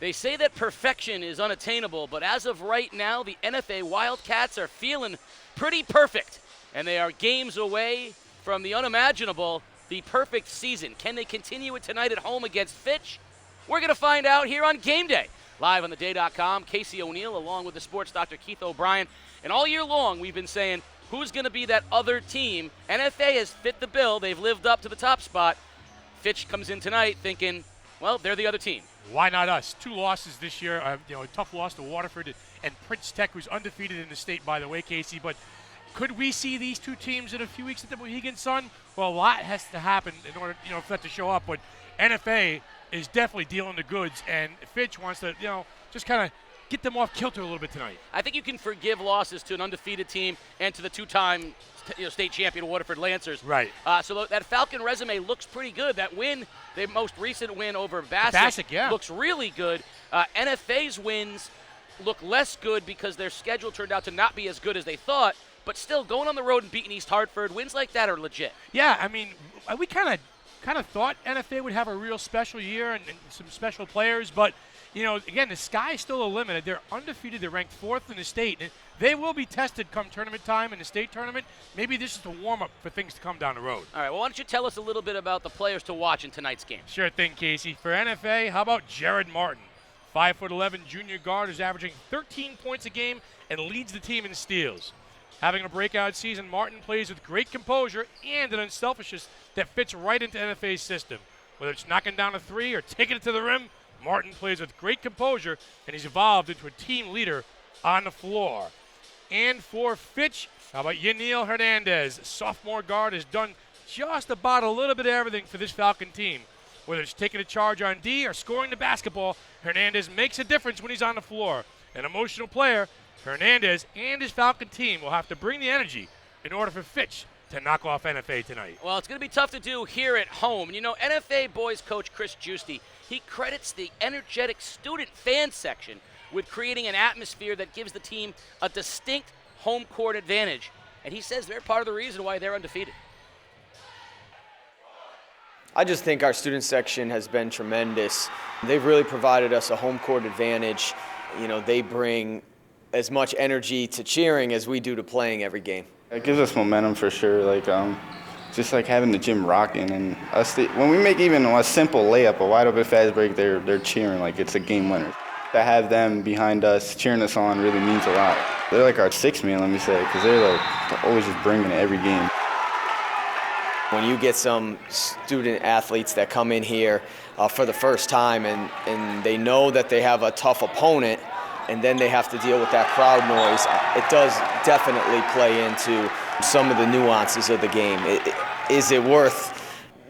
They say that perfection is unattainable, but as of right now, the NFA Wildcats are feeling pretty perfect, and they are games away from the unimaginable, the perfect season. Can they continue it tonight at home against Fitch? We're going to find out here on Game Day. Live on theday.com, Casey O'Neill along with the sports doctor Keith O'Brien. And all year long we've been saying, who's going to be that other team? NFA has fit the bill. They've lived up to the top spot. Fitch comes in tonight thinking, well, they're the other team. Why not us? 2 losses this year. A tough loss to Waterford and Prince Tech, who's undefeated in the state, by the way, Casey. But could we see these 2 teams in a few weeks at the Mohegan Sun? Well, a lot has to happen in order, for that to show up. But NFA is definitely dealing the goods, and Fitch wants to, just kind of get them off kilter a little bit tonight. I think you can forgive losses to an undefeated team and to the 2-time state champion Waterford Lancers. Right. So that Falcon resume looks pretty good. That win, the most recent win over Bassick, yeah, looks really good. NFA's wins look less good because their schedule turned out to not be as good as they thought, but still going on the road and beating East Hartford, wins like that are legit. Yeah, I mean, we kind of thought NFA would have a real special year and some special players, but again, the sky is still the limit. They're undefeated. They're ranked 4th in the state. And they will be tested come tournament time in the state tournament. Maybe this is the warm-up for things to come down the road. All right, well, why don't you tell us a little bit about the players to watch in tonight's game? Sure thing, Casey. For NFA, how about Jared Martin? 5'11" junior guard who's averaging 13 points a game and leads the team in steals. Having a breakout season, Martin plays with great composure and an unselfishness that fits right into NFA's system. Whether it's knocking down a 3 or taking it to the rim, Martin plays with great composure, and he's evolved into a team leader on the floor. And for Fitch, how about Yaniel Hernandez? Sophomore guard has done just about a little bit of everything for this Falcon team. Whether it's taking a charge on D or scoring the basketball, Hernandez makes a difference when he's on the floor. An emotional player, Hernandez and his Falcon team will have to bring the energy in order for Fitch to knock off NFA tonight. Well, it's going to be tough to do here at home. NFA boys coach Chris Giusti, he credits the energetic student fan section with creating an atmosphere that gives the team a distinct home court advantage. And he says they're part of the reason why they're undefeated. I just think our student section has been tremendous. They've really provided us a home court advantage. They bring as much energy to cheering as we do to playing every game. It gives us momentum for sure, just like having the gym rocking. And when we make even a simple layup, a wide open fast break, they're cheering like it's a game winner. To have them behind us, cheering us on, really means a lot. They're like our sixth man, let me say, because they're always just bringing it every game. When you get some student athletes that come in here for the first time and they know that they have a tough opponent, and then they have to deal with that crowd noise, it does definitely play into some of the nuances of the game. Is it worth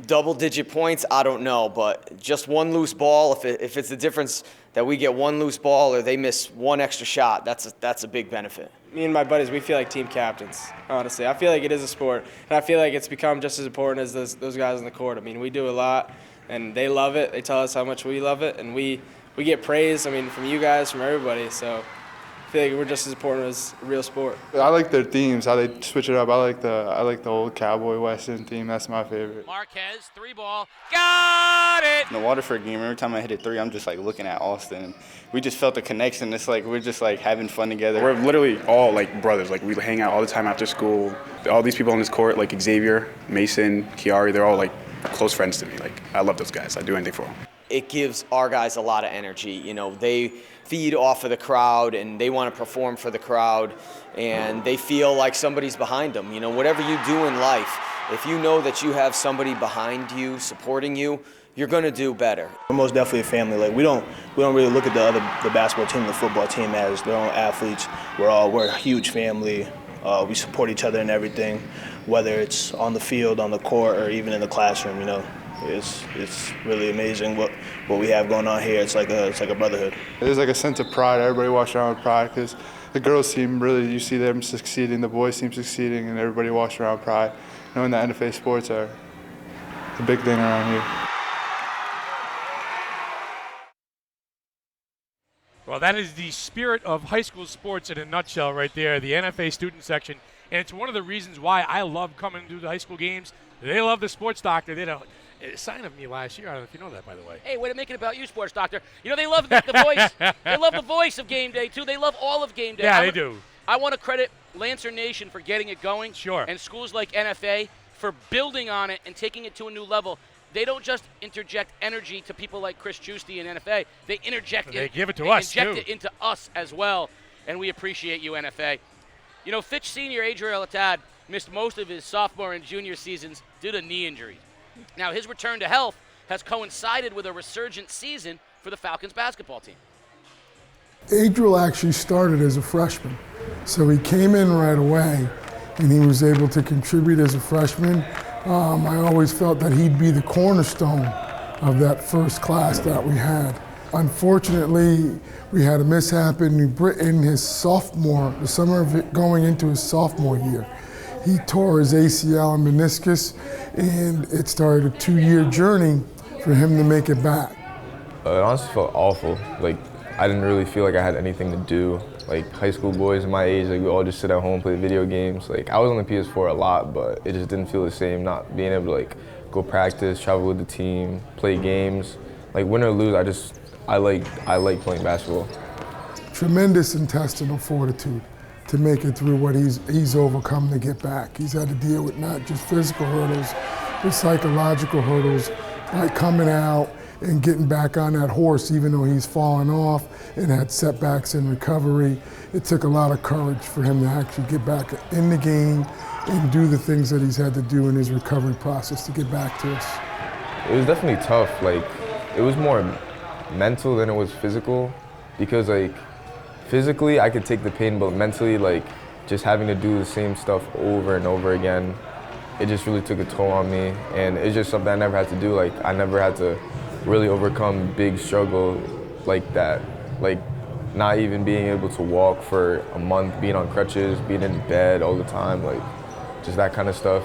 double-digit points? I don't know, but just one loose ball, if it's the difference that we get one loose ball or they miss one extra shot, that's a big benefit. Me and my buddies, we feel like team captains, honestly. I feel like it is a sport, and I feel like it's become just as important as those guys on the court. I mean, we do a lot, and they love it. They tell us how much we love it, and we get praise, from you guys, from everybody. So I feel like we're just as important as a real sport. I like their themes, how they switch it up. I like the old cowboy western theme. That's my favorite. Marquez, 3-ball, got it! In the Waterford game, every time I hit a 3, I'm just looking at Austin. We just felt the connection. It's we're just having fun together. We're literally all brothers. We hang out all the time after school. All these people on this court, Xavier, Mason, Chiari, they're all close friends to me. I love those guys. I do anything for them. It gives our guys a lot of energy. They feed off of the crowd and they want to perform for the crowd, and they feel like somebody's behind them. Whatever you do in life, if you know that you have somebody behind you supporting you, you're going to do better. We're most definitely a family. We don't really look at the basketball team, the football team as their own athletes. We're a huge family. We support each other in everything, whether it's on the field, on the court, or even in the classroom. It's really amazing what we have going on here. It's like a brotherhood. There's a sense of pride. Everybody walks around with pride because the girls team really, you see them succeeding, the boys team succeeding, and everybody walks around with pride. Knowing that NFA sports are the big thing around here. Well, that is the spirit of high school sports in a nutshell right there, the NFA student section. And it's one of the reasons why I love coming to the high school games. They love the sports doctor. sign of me last year. I don't know if you know that, by the way. Hey, way to make it about you, sports doctor. You know, they love the voice. They love the voice of game day, too. They love all of game day. Yeah, they do. I want to credit Lancer Nation for getting it going. Sure. And schools like NFA for building on it and taking it to a new level. They don't just interject energy to people like Chris Giusti and NFA. They interject They it. give it to they us, inject too. it into us as well. And we appreciate you, NFA. You know, Fitch senior Adriel Atad missed most of his sophomore and junior seasons due to knee injuries. Now, his return to health has coincided with a resurgent season for the Falcons basketball team. Adriel actually started as a freshman, so he came in right away, and he was able to contribute as a freshman. I always felt that he'd be the cornerstone of that first class that we had. Unfortunately, we had a mishap in his sophomore, the summer of it going into his sophomore year. He tore his ACL and meniscus, and it started a 2-year journey for him to make it back. It honestly felt awful. Like, I didn't really feel like I had anything to do. Like, high school boys my age, like, we all just sit at home, play video games. Like, I was on the PS4 a lot, but it just didn't feel the same, not being able to, like, go practice, travel with the team, play games. Like, win or lose, I like playing basketball. Tremendous intestinal fortitude to make it through what he's overcome to get back. He's had to deal with not just physical hurdles, but psychological hurdles, like coming out and getting back on that horse even though he's fallen off and had setbacks in recovery. It took a lot of courage for him to actually get back in the game and do the things that he's had to do in his recovery process to get back to us. It was definitely tough. Like, it was more mental than it was physical, because like physically I could take the pain, but mentally, like, just having to do the same stuff over and over again, it just really took a toll on me, and it's just something I never had to do. Like, I never had to really overcome big struggle like that, like not even being able to walk for a month, being on crutches, being in bed all the time, like just that kind of stuff.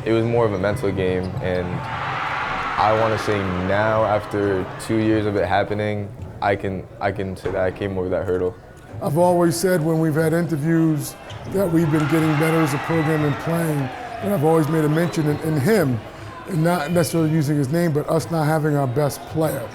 It was more of a mental game, and I want to say now, after 2 years of it happening, I can say that I came over that hurdle. I've always said when we've had interviews that we've been getting better as a program and playing, and I've always made a mention in him, and not necessarily using his name, but us not having our best player.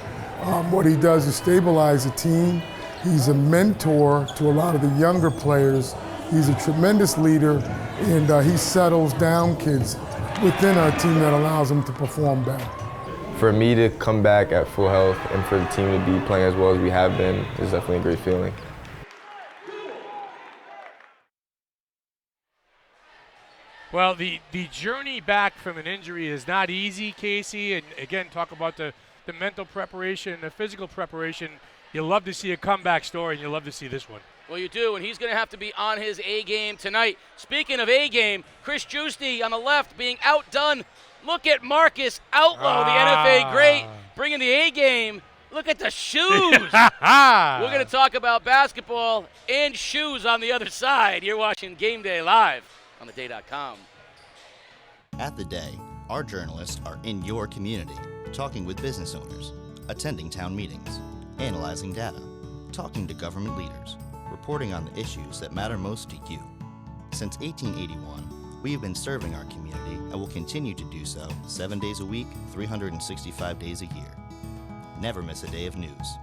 What he does is stabilize the team. He's a mentor to a lot of the younger players. He's a tremendous leader, and he settles down kids within our team that allows them to perform better. For me to come back at full health and for the team to be playing as well as we have been is definitely a great feeling. Well, the journey back from an injury is not easy, Casey. And again, talk about the mental preparation, the physical preparation. You love to see a comeback story, and you love to see this one. Well, you do, and he's going to have to be on his A game tonight. Speaking of A game, Chris Giusti on the left being outdone. Look at Marcus Outlaw, the NFA great, bringing the A game. Look at the shoes. We're going to talk about basketball and shoes on the other side. You're watching Game Day live on theday.com. At The Day, our journalists are in your community, talking with business owners, attending town meetings, analyzing data, talking to government leaders, reporting on the issues that matter most to you. Since 1881, we have been serving our community and will continue to do so 7 days a week, 365 days a year. Never miss a day of news.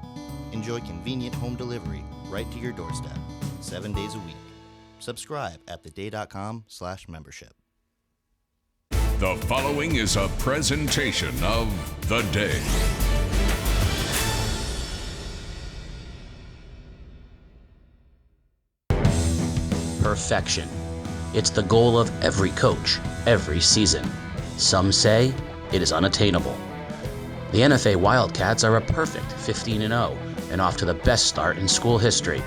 Enjoy convenient home delivery right to your doorstep, 7 days a week. Subscribe at theday.com/membership. The following is a presentation of The Day. Perfection. It's the goal of every coach, every season. Some say it is unattainable. The NFA Wildcats are a perfect 15-0 and off to the best start in school history.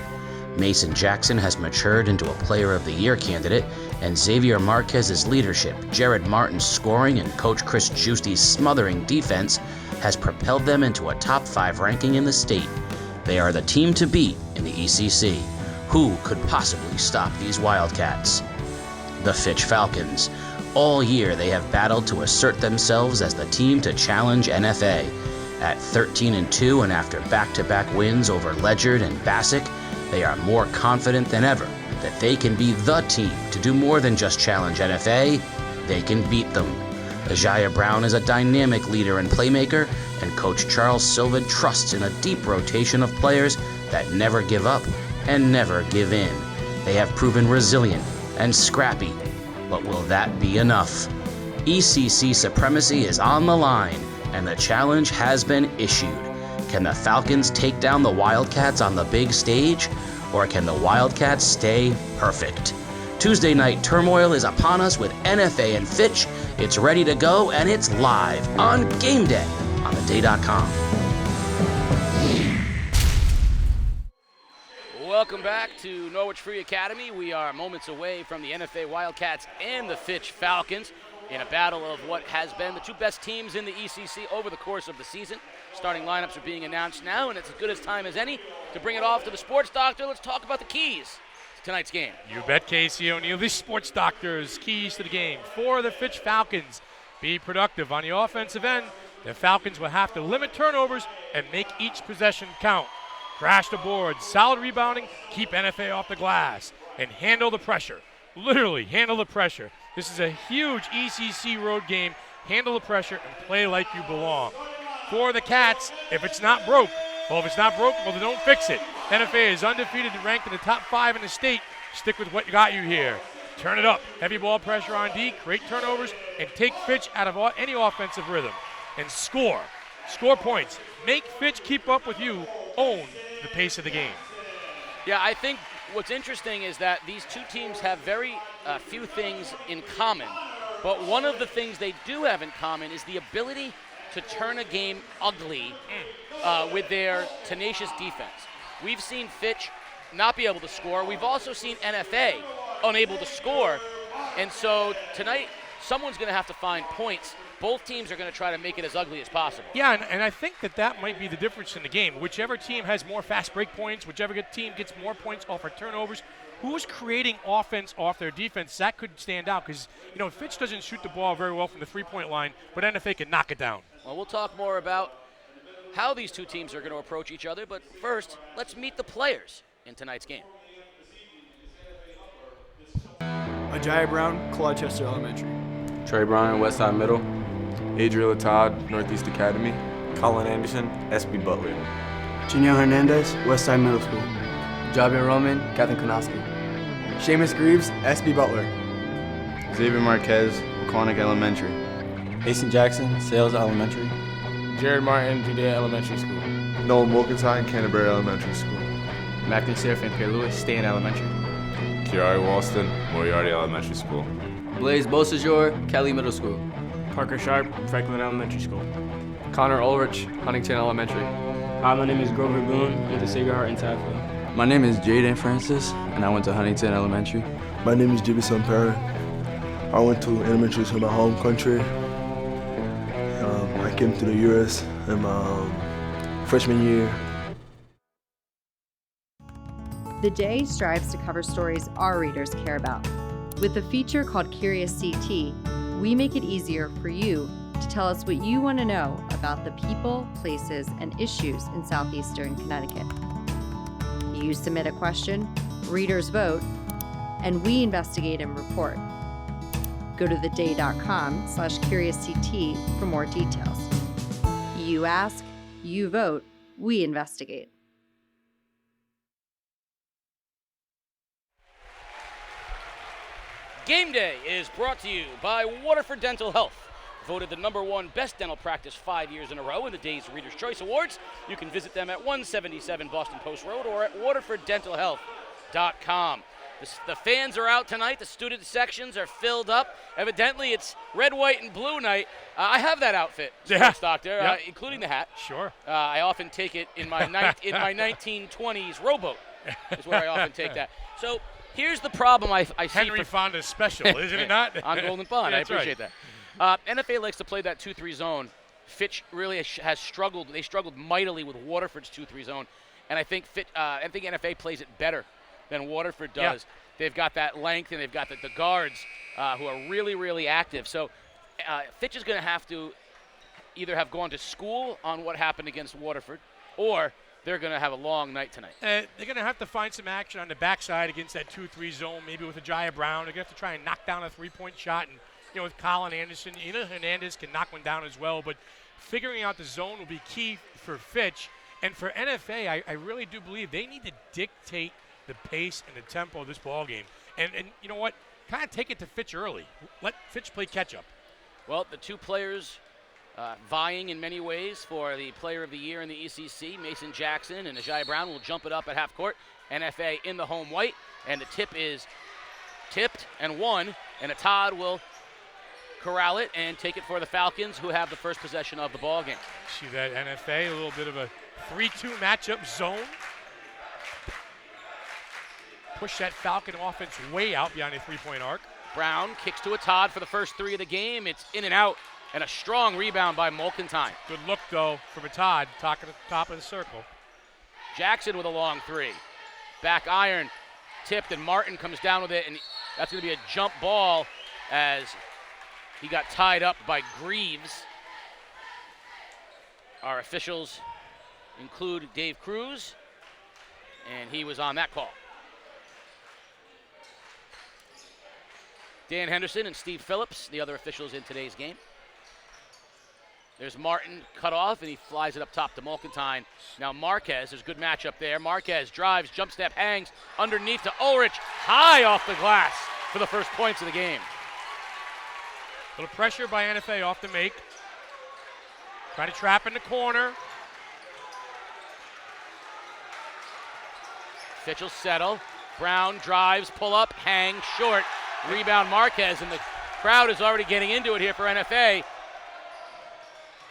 Mason Jackson has matured into a Player of the Year candidate, and Xavier Marquez's leadership, Jared Martin's scoring, and Coach Chris Giusti's smothering defense has propelled them into a top 5 ranking in the state. They are the team to beat in the ECC. Who could possibly stop these Wildcats? The Fitch Falcons. All year they have battled to assert themselves as the team to challenge NFA. At 13-2 and after back-to-back wins over Ledyard and Bassick, they are more confident than ever that they can be the team to do more than just challenge NFA. They can beat them. Ajaya Brown is a dynamic leader and playmaker, and Coach Charles Sylvan trusts in a deep rotation of players that never give up and never give in. They have proven resilient and scrappy, but will that be enough? ECC supremacy is on the line, and the challenge has been issued. Can the Falcons take down the Wildcats on the big stage, or can the Wildcats stay perfect? Tuesday night turmoil is upon us with NFA and Fitch. It's ready to go, and it's live on Game Day on theday.com. Welcome back to Norwich Free Academy. We are moments away from the NFA Wildcats and the Fitch Falcons in a battle of what has been the two best teams in the ECC over the course of the season. Starting lineups are being announced now, and it's as good as time as any to bring it off to the sports doctor. Let's talk about the keys to tonight's game. You bet, Casey O'Neill. The sports doctor's keys to the game. For the Fitch Falcons, be productive. On the offensive end, the Falcons will have to limit turnovers and make each possession count. Crash the boards, solid rebounding, keep NFA off the glass, and handle the pressure. Literally, handle the pressure. This is a huge ECC road game. Handle the pressure and play like you belong. For the Cats, if it's not broke, well, then don't fix it. NFA is undefeated and ranked in the top 5 in the state. Stick with what got you here. Turn it up. Heavy ball pressure on D, create turnovers, and take Fitch out of any offensive rhythm. And score. Score points. Make Fitch keep up with you. Own the pace of the game. Yeah, I think what's interesting is that these two teams have very few things in common, but one of the things they do have in common is the ability to turn a game ugly with their tenacious defense. We've seen Fitch not be able to score. We've also seen NFA unable to score, and so tonight someone's going to have to find points. Both teams are going to try to make it as ugly as possible. Yeah, and I think that might be the difference in the game. Whichever team has more fast break points, whichever team gets more points off of turnovers, who's creating offense off their defense, that could stand out. Because, Fitch doesn't shoot the ball very well from the three-point line, but NFA can knock it down. Well, we'll talk more about how these two teams are going to approach each other, but first, let's meet the players in tonight's game. Ajaya Brown, Colchester Elementary. Trey Bryan, Westside Middle. Adriel Todd, Northeast Academy. Colin Anderson, SB Butler. Janelle Hernandez, Westside Middle School. Javier Roman, Catherine Konoski. Seamus Greaves, SB Butler. Xavier Marquez, Quantic Elementary. Mason Jackson, Sales Elementary. Jared Martin, Judea Elementary School. Nolan Wilkinson, Canterbury Elementary School. Macklin Seraphin Pierre Lewis, Stain Elementary. Kiari Walston, Moriarty Elementary School. Blaze Beausejour, Kelly Middle School. Parker Sharp, Franklin Elementary School. Connor Ulrich, Huntington Elementary. Hi, my name is Grover Boone, with the Sacred Heart in Taffa. My name is Jaden Francis, and I went to Huntington Elementary. My name is Jibby Sampera. I went to elementary school in my home country. I came to the U.S. in my freshman year. The Day strives to cover stories our readers care about. With a feature called Curious CT, we make it easier for you to tell us what you want to know about the people, places, and issues in southeastern Connecticut. You submit a question, readers vote, and we investigate and report. Go to theday.com/CuriousCT for more details. You ask, you vote, we investigate. Game Day is brought to you by Waterford Dental Health. Voted the #1 best dental practice 5 years in a row in the Day's Reader's Choice Awards. You can visit them at 177 Boston Post Road or at waterforddentalhealth.com. The fans are out tonight. The student sections are filled up. Evidently, it's red, white, and blue night. I have that outfit, Sports Doctor, including the hat. Sure. I often take it in my 1920s rowboat. Is where I often take that. So here's the problem I see. Henry Fonda's special, isn't it not? On Golden Pond. Yeah, I appreciate that. NFA likes to play that 2-3 zone. Fitch really has struggled. They struggled mightily with Waterford's 2-3 zone, and I think NFA plays it better than Waterford does. Yeah. They've got that length, and they've got the guards who are really, really active. So Fitch is going to have to either have gone to school on what happened against Waterford, or they're going to have a long night tonight. They're going to have to find some action on the backside against that 2-3 zone, maybe with Ajaya Brown. They're going to have to try and knock down a three-point shot and with Colin Anderson, Hernandez can knock one down as well, but figuring out the zone will be key for Fitch. And for NFA, I really do believe they need to dictate the pace and the tempo of this ball game. And you know what? Kind of take it to Fitch early. Let Fitch play catch-up. Well, the two players vying in many ways for the Player of the Year in the ECC, Mason Jackson and Ajayi Brown, will jump it up at half court. NFA in the home white, and the tip is tipped and won, and Todd will corral it and take it for the Falcons, who have the first possession of the ball game. See that NFA, a little bit of a 3-2 matchup zone. Push that Falcon offense way out beyond the three-point arc. Brown kicks to Todd for the first three of the game. It's in and out, and a strong rebound by Molkentine. Good look, though, from Todd, top of the circle. Jackson with a long three. Back iron, tipped, and Martin comes down with it, and that's going to be a jump ball as he got tied up by Greaves. Our officials include Dave Cruz, and he was on that call. Dan Henderson and Steve Phillips, the other officials in today's game. There's Martin cut off, and he flies it up top to Molkentine. Now Marquez, there's a good matchup there. Marquez drives, jump step, hangs underneath to Ulrich, high off the glass for the first points of the game. A little pressure by NFA off the make. Trying to trap in the corner. Fitch will settle. Brown drives, pull up, hang, short. Rebound Marquez, and the crowd is already getting into it here for NFA.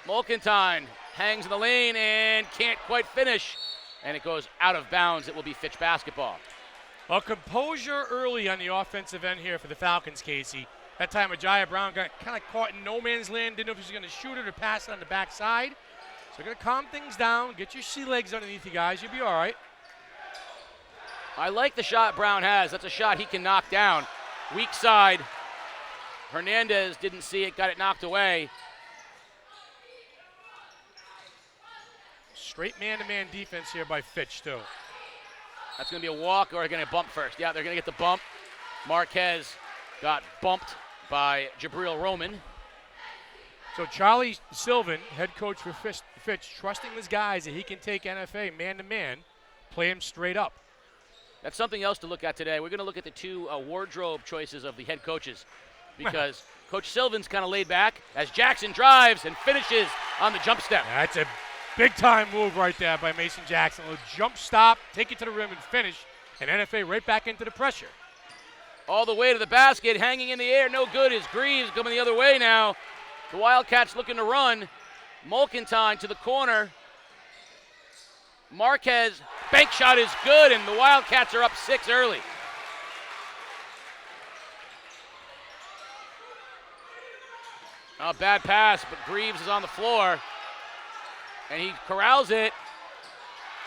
Molkentine hangs in the lane and can't quite finish, and it goes out of bounds. It will be Fitch basketball. Well, composure early on the offensive end here for the Falcons, Casey. That time Ajayi Brown got kind of caught in no man's land, didn't know if he was going to shoot it or pass it on the backside. So they're going to calm things down, get your sea legs underneath you guys. You'll be all right. I like the shot Brown has. That's a shot he can knock down. Weak side. Hernandez didn't see it, got it knocked away. Straight man-to-man defense here by Fitch, too. That's going to be a walk, or are they going to bump first? Yeah, they're going to get the bump. Marquez got bumped by Jabril Roman. So Charlie Sylvan, head coach for Fitch, trusting his guys that he can take NFA man-to-man, play him straight up. That's something else to look at today. We're going to look at the two wardrobe choices of the head coaches, because Coach Sylvan's kind of laid back as Jackson drives and finishes on the jump step. That's a big-time move right there by Mason Jackson. A little jump stop, take it to the rim and finish, and NFA right back into the pressure. All the way to the basket, hanging in the air, no good is Greaves coming the other way now. The Wildcats looking to run. Molkentine to the corner. Marquez, bank shot is good, and the Wildcats are up 6 early. A bad pass, but Greaves is on the floor, and he corrals it.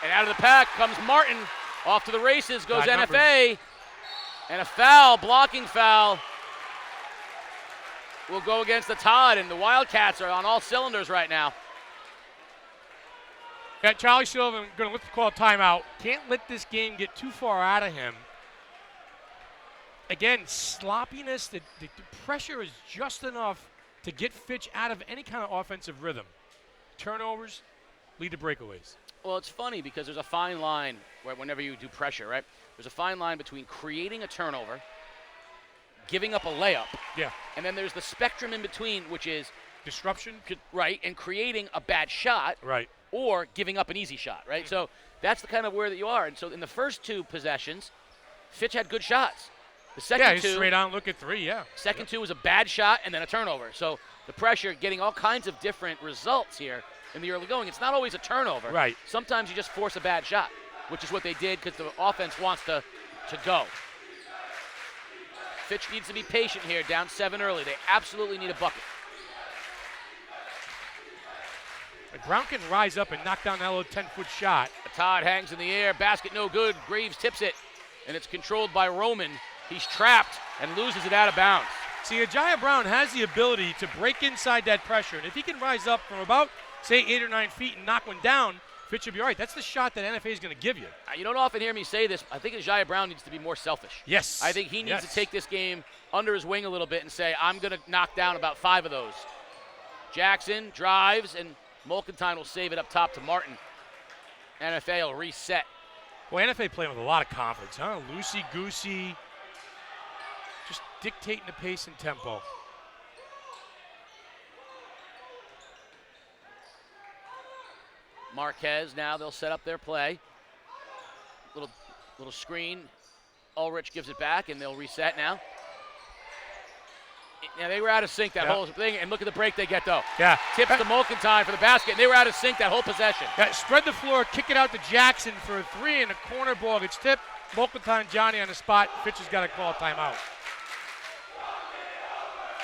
And out of the pack comes Martin. Off to the races goes NFA. And a foul, blocking foul, will go against the Todd, and the Wildcats are on all cylinders right now. Yeah, Charlie Sylvan going to look to call a timeout. Can't let this game get too far out of him. Again, sloppiness, the pressure is just enough to get Fitch out of any kind of offensive rhythm. Turnovers lead to breakaways. Well, it's funny because there's a fine line whenever you do pressure, right? There's a fine line between creating a turnover, giving up a layup, and then there's the spectrum in between, which is disruption, right, and creating a bad shot, right, or giving up an easy shot, right? So that's the kind of where that you are. And so in the first two possessions, Fitch had good shots. The second two, straight on look at three, Second two was a bad shot and then a turnover. So the pressure, getting all kinds of different results here in the early going. It's not always a turnover. Right. Sometimes you just force a bad shot, which is what they did because the offense wants to go. Fitch needs to be patient here, down 7 early. They absolutely need a bucket. Brown can rise up and knock down that little 10-foot shot. Todd hangs in the air, basket no good. Graves tips it, and it's controlled by Roman. He's trapped and loses it out of bounds. See, Ajayi Brown has the ability to break inside that pressure, and if he can rise up from about, say, 8 or 9 feet and knock one down, Fitch will be all right. That's the shot that NFA is going to give you. You don't often hear me say this. I think Jaya Brown needs to be more selfish. Yes. I think he needs to take this game under his wing a little bit and say, I'm going to knock down about 5 of those. Jackson drives, and Mulkentine will save it up top to Martin. NFA will reset. Well, NFA playing with a lot of confidence, huh? Loosey-goosey, just dictating the pace and tempo. Marquez, now they'll set up their play. Little screen. Ulrich gives it back, and they'll reset now. Yeah, they were out of sync that whole thing, and look at the break they get, though. Yeah. Tips to Mulkentine for the basket, and they were out of sync that whole possession. Yeah, spread the floor, kick it out to Jackson for a 3, and a corner ball gets tipped. Mulkentine, Johnny on the spot. Fitch has got to call a timeout.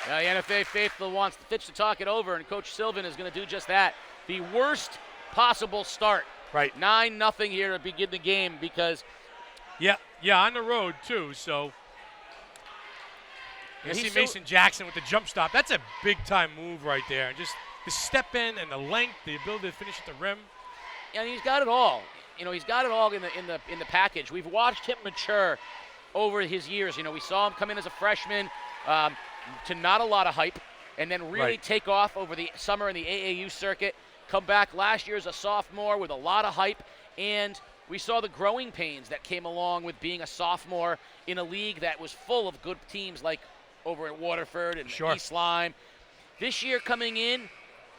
The NFA faithful wants Fitch to talk it over, and Coach Sylvan is going to do just that. The worst possible start. Right. 9-0 here to begin the game because. Yeah, on the road, too, so. You see Mason Jackson with the jump stop. That's a big-time move right there. Just the step in and the length, the ability to finish at the rim. And he's got it all. He's got it all in the package. We've watched him mature over his years. We saw him come in as a freshman to not a lot of hype, and then really take off over the summer in the AAU circuit. Come back last year as a sophomore with a lot of hype, and we saw the growing pains that came along with being a sophomore in a league that was full of good teams like over at Waterford and East Lyme. This year coming in,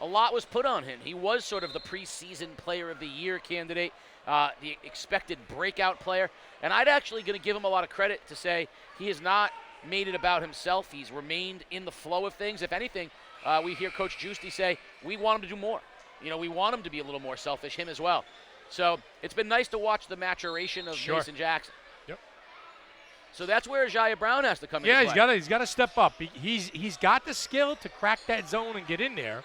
a lot was put on him. He was sort of the preseason player of the year candidate, the expected breakout player. And I'd actually going to give him a lot of credit to say he has not made it about himself. He's remained in the flow of things. If anything, we hear Coach Giusti say, we want him to do more. We want him to be a little more selfish, him as well. So it's been nice to watch the maturation of Mason Jackson. So that's where Jaya Brown has to come in. Yeah, he's got to step up. He's got the skill to crack that zone and get in there.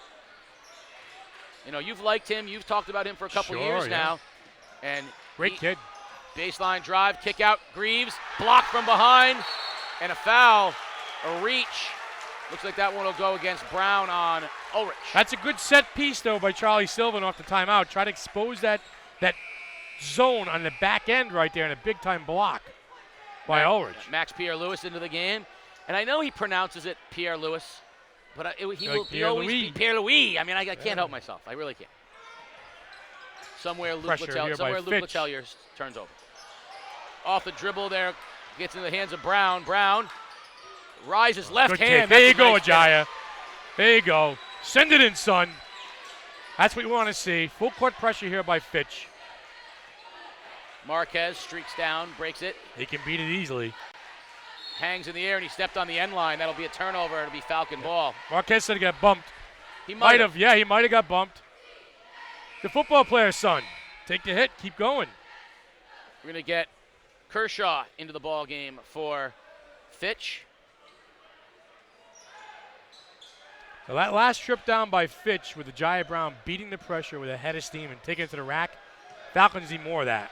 You've liked him. You've talked about him for a couple years now. And great kid. Baseline drive, kick out, Greaves, blocked from behind, and a foul, a reach. Looks like that one will go against Brown on Ulrich. That's a good set piece, though, by Charlie Sylvan off the timeout. Try to expose that zone on the back end right there in a big-time block. By Ulrich. Max Pierre-Louis into the game. And I know he pronounces it Pierre-Louis, but he will always be Pierre-Louis. I mean, I can't help myself. I really can't. Somewhere Luke Letelier turns over. Off the dribble there, gets in the hands of Brown. Brown rises left hand. There you go, Ajaya. There you go. Send it in, son. That's what we want to see. Full court pressure here by Fitch. Marquez streaks down, breaks it. He can beat it easily. Hangs in the air, and he stepped on the end line. That'll be a turnover. It'll be Falcon ball. Marquez said he got bumped. He might have. Yeah, he might have got bumped. The football player, son. Take the hit. Keep going. We're going to get Kershaw into the ball game for Fitch. So that last trip down by Fitch with the Jaya Brown beating the pressure with a head of steam and taking it to the rack. Falcons need more of that.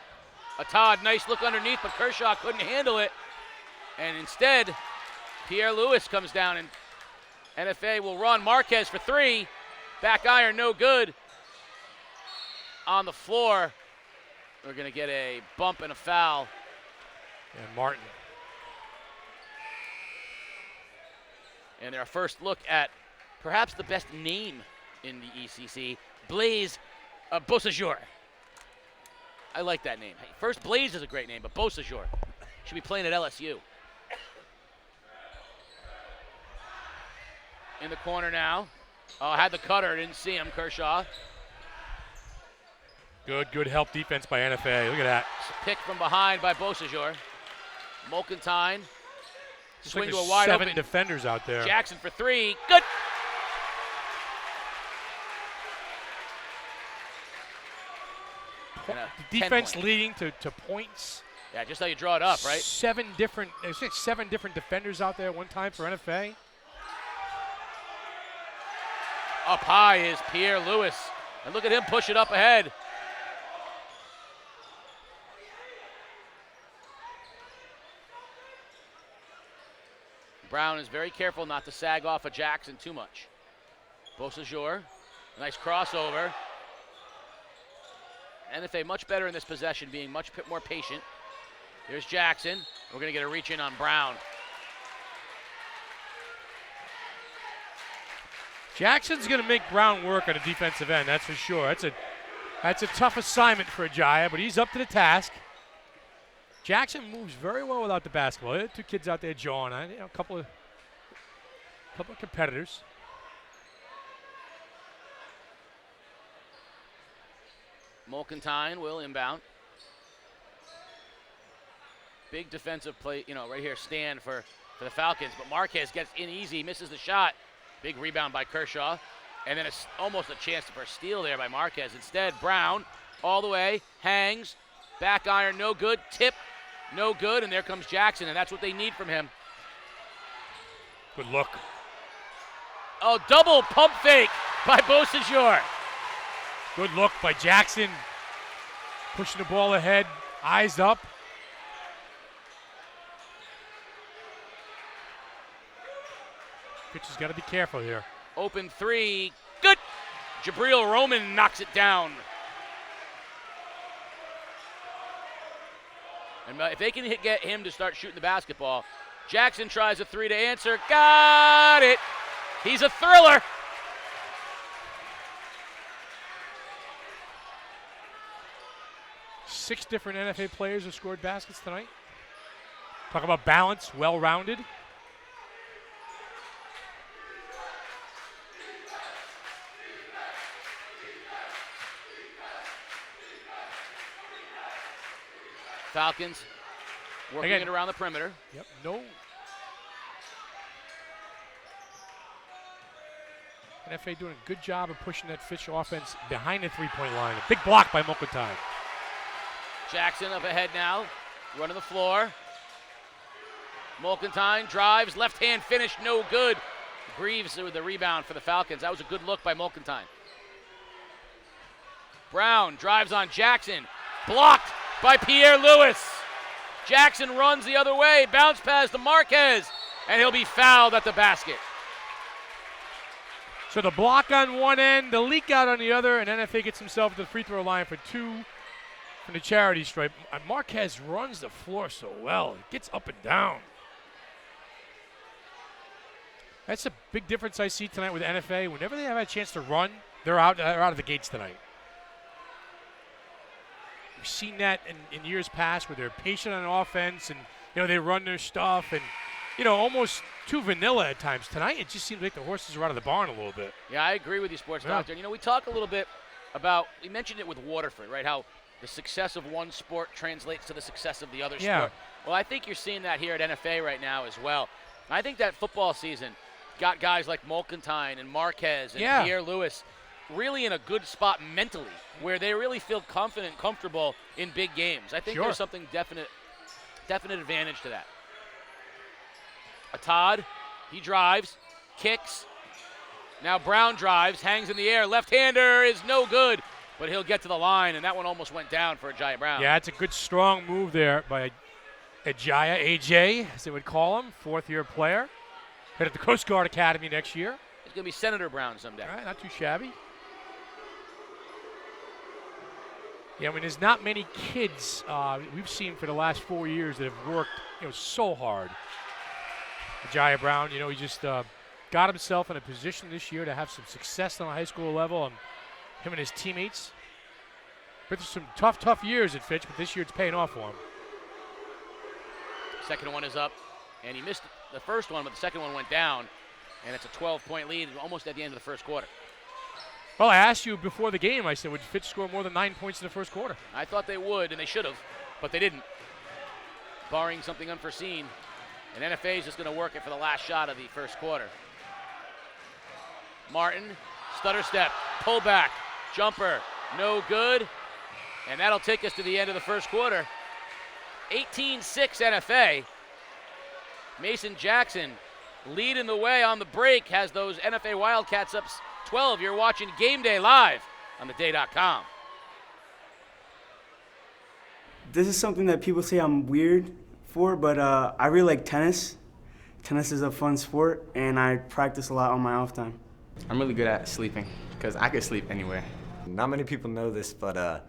Todd, nice look underneath, but Kershaw couldn't handle it. And instead, Pierre-Louis comes down, and NFA will run. Marquez for 3. Back iron, no good. On the floor, we're going to get a bump and a foul. And Martin. And our first look at perhaps the best name in the ECC, Blaise Beausejour. I like that name. First, Blaze is a great name, but Beausejour should be playing at LSU. In the corner now. Had the cutter, didn't see him, Kershaw. Good help defense by NFA. Look at that. Pick from behind by Beausejour. Mulkentine. Swing like to a wide 7 open. Defenders out there. Jackson for 3. Good. Defense leading to points. Yeah, just how you draw it up, right? 7 different defenders out there at one time for NFA. Up high is Pierre-Louis. And look at him push it up ahead. Brown is very careful not to sag off of Jackson too much. Beausejour, nice crossover. NFA much better in this possession, being much more patient. Here's Jackson. We're going to get a reach in on Brown. Jackson's going to make Brown work on a defensive end, that's for sure. That's a tough assignment for Ajaya, but he's up to the task. Jackson moves very well without the basketball. Two kids out there jawing on it, a couple of competitors. Mulkentine will inbound. Big defensive play, right here, stand for the Falcons, but Marquez gets in easy, misses the shot. Big rebound by Kershaw, and then it's almost a chance for a steal there by Marquez. Instead, Brown all the way, hangs, back iron, no good, tip, no good, and there comes Jackson, and that's what they need from him. Good look. Oh, double pump fake by Beausejour. Good look by Jackson, pushing the ball ahead, eyes up. Fitch has got to be careful here. Open three, good. Jabril Roman knocks it down. And if they can get him to start shooting the basketball, Jackson tries a three to answer. Got it. He's a thriller. Six different NFA players have scored baskets tonight. Talk about balance, well-rounded. Falcons working it around the perimeter. Yep, no. NFA doing a good job of pushing that Fitch offense behind the three-point line. A big block by Mulkentine. Jackson up ahead now, running the floor. Mulkentine drives, left hand finish, no good. Greaves with the rebound for the Falcons. That was a good look by Mulkentine. Brown drives on Jackson, blocked by Pierre Lewis. Jackson runs the other way, bounce pass to Marquez, and he'll be fouled at the basket. So the block on one end, the leak out on the other, and NFA gets himself to the free throw line for two from the charity stripe. Marquez runs the floor so well. He gets up and down. That's a big difference I see tonight with NFA. Whenever they have a chance to run, they're out of the gates tonight. We've seen that in years past where they're patient on offense and they run their stuff and almost too vanilla at times. Tonight it just seems like the horses are out of the barn a little bit. Yeah, I agree with you, Sports Doctor. We talk a little bit about, we mentioned it with Waterford, right? How the success of one sport translates to the success of the other sport. Well, I think you're seeing that here at NFA right now as well. I think that football season got guys like Mulkentine and Marquez and Pierre Lewis really in a good spot mentally where they really feel confident, comfortable in big games. I think there's something definite advantage to that. Todd, he drives, kicks. Now Brown drives, hangs in the air. Left-hander is no good, but he'll get to the line, and that one almost went down for Ajaya Brown. Yeah, it's a good, strong move there by Ajaya, AJ, as they would call him, fourth-year player. Head at the Coast Guard Academy next year. He's going to be Senator Brown someday. All right, not too shabby. Yeah, there's not many kids we've seen for the last 4 years that have worked so hard. Ajaya Brown, he just got himself in a position this year to have some success on a high school level, and him and his teammates. Been through some tough years at Fitch, but this year it's paying off for him. Second one is up, and he missed the first one, but the second one went down, and it's a 12-point lead almost at the end of the first quarter. Well, I asked you before the game, I said, would Fitch score more than 9 points in the first quarter? I thought they would, and they should have, but they didn't, barring something unforeseen. And NFA is just going to work it for the last shot of the first quarter. Martin, stutter step, pull back, jumper, no good. And that'll take us to the end of the first quarter. 18-6 NFA. Mason Jackson leading the way on the break, has those NFA Wildcats up 12. You're watching Game Day live on theday.com. This is something that people say I'm weird for, but I really like tennis. Tennis is a fun sport, and I practice a lot on my off time. I'm really good at sleeping because I could sleep anywhere. Not many people know this, but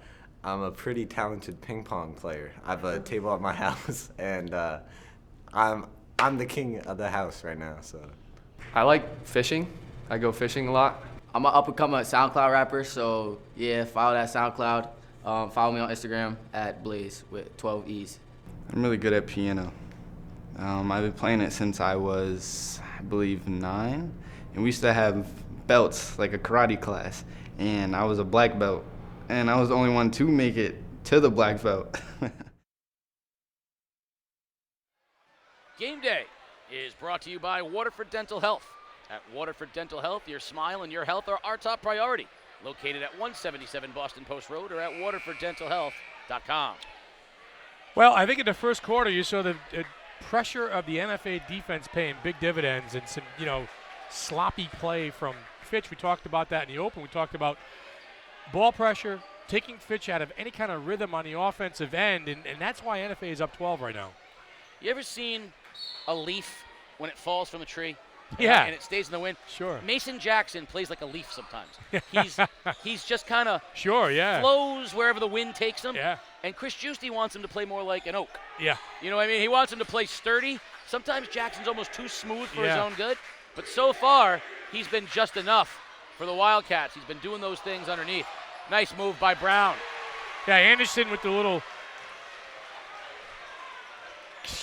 I'm a pretty talented ping pong player. I have a table at my house, and I'm the king of the house right now. So, I like fishing. I go fishing a lot. I'm an up-and-coming SoundCloud rapper, so yeah, follow that SoundCloud. Follow me on Instagram at Blaze with 12 E's. I'm really good at piano. I've been playing it since I was, I believe, 9. And we used to have belts, like a karate class. And I was a black belt. And I was the only one to make it to the black belt. Game day is brought to you by Waterford Dental Health. At Waterford Dental Health, your smile and your health are our top priority. Located at 177 Boston Post Road or at waterforddentalhealth.com. Well, I think in the first quarter you saw the pressure of the NFA defense paying big dividends and some, sloppy play from Fitch. We talked about that in the open. We talked about ball pressure, taking Fitch out of any kind of rhythm on the offensive end, and that's why NFA is up 12 right now. You ever seen a leaf when it falls from a tree? Yeah. And it stays in the wind? Sure. Mason Jackson plays like a leaf sometimes. He's just kind of flows wherever the wind takes him. Yeah. And Chris Giusti wants him to play more like an oak. Yeah. You know what I mean? He wants him to play sturdy. Sometimes Jackson's almost too smooth for his own good. But so far, he's been just enough for the Wildcats. He's been doing those things underneath. Nice move by Brown. Yeah, Anderson with the little,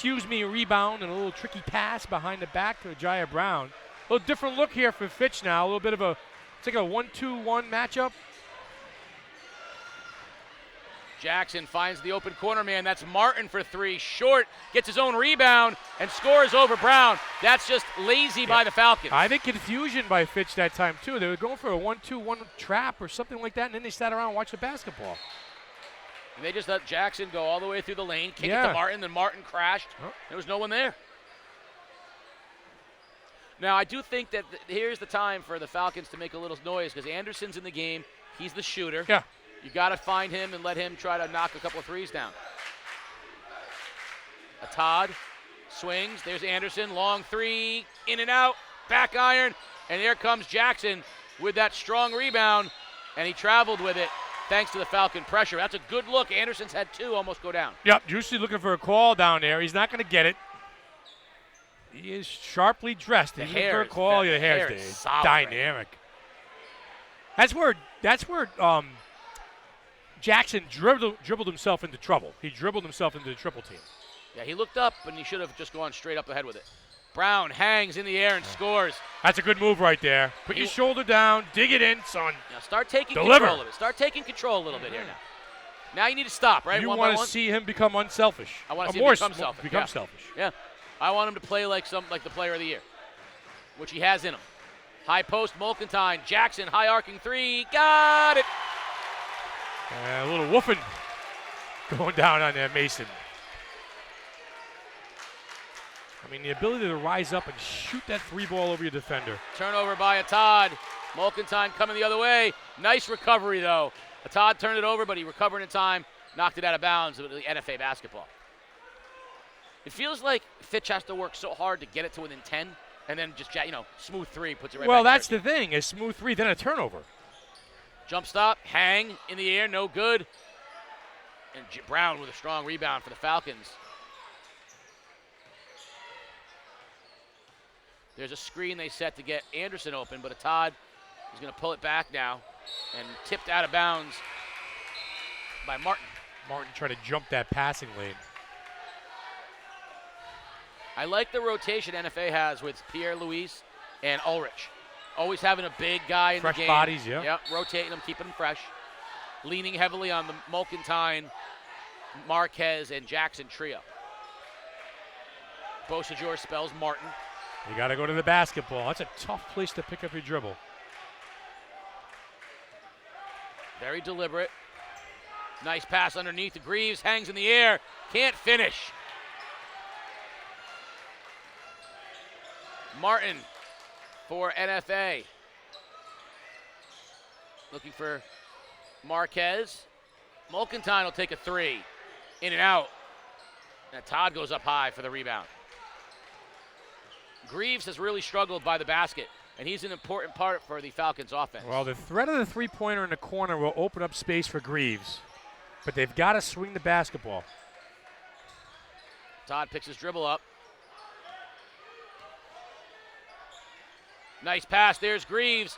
rebound and a little tricky pass behind the back to Jaya Brown. A little different look here for Fitch now. A little bit of it's like a 1-2-1 matchup. Jackson finds the open corner man. That's Martin for 3. Short, gets his own rebound, and scores over Brown. That's just lazy by the Falcons. I think confusion by Fitch that time, too. They were going for a 1-2-1 trap or something like that, and then they sat around and watched the basketball. And they just let Jackson go all the way through the lane, kick it to Martin, then Martin crashed. There was no one there. Now, I do think that here's the time for the Falcons to make a little noise because Anderson's in the game. He's the shooter. Yeah. You got to find him and let him try to knock a couple of threes down. Todd swings. There's Anderson. Long three. In and out. Back iron. And here comes Jackson with that strong rebound. And he traveled with it thanks to the Falcon pressure. That's a good look. Anderson's had 2 almost go down. Yep. Juicy looking for a call down there. He's not going to get it. He is sharply dressed. The He's hair looking for a call. The hair is solid, dynamic. Right? That's where Jackson dribbled himself into trouble. He dribbled himself into the triple team. Yeah, he looked up, and he should have just gone straight up ahead with it. Brown hangs in the air and scores. That's a good move right there. Put your shoulder down, dig it in, son. Now start taking control of it. Start taking control a little bit here now. Now you need to stop, right? You want to see him become unselfish. I want to see him become selfish. Become selfish. Yeah. I want him to play like the player of the year, which he has in him. High post, Mulkentine. Jackson, high arcing 3. Got it. A little woofing going down on that Mason. I mean, the ability to rise up and shoot that 3 ball over your defender. Turnover by Todd. Mulkentine coming the other way. Nice recovery, though. Todd turned it over, but he recovered in time, knocked it out of bounds with the NFA basketball. It feels like Fitch has to work so hard to get it to within 10, and then just, smooth 3 puts it right back. Well, that's the thing, a smooth 3, then a turnover. Jump stop, hang in the air, no good. And Brown with a strong rebound for the Falcons. There's a screen they set to get Anderson open, but Todd is going to pull it back now and tipped out of bounds by Martin. Martin trying to jump that passing lane. I like the rotation NFA has with Pierre Luis and Ulrich. Always having a big guy in fresh the game. Fresh bodies, yeah. Yep, rotating them, keeping them fresh. Leaning heavily on the Mulkentine, Marquez, and Jackson trio. Beausejour spells Martin. You got to go to the basketball. That's a tough place to pick up your dribble. Very deliberate. Nice pass underneath to Greaves. Hangs in the air. Can't finish. Martin for NFA. Looking for Marquez. Mulkentine will take a 3. In and out. And Todd goes up high for the rebound. Greaves has really struggled by the basket, and he's an important part for the Falcons offense. Well, the threat of the three-pointer in the corner will open up space for Greaves. but they've got to swing the basketball. Todd picks his dribble up. Nice pass. There's Greaves.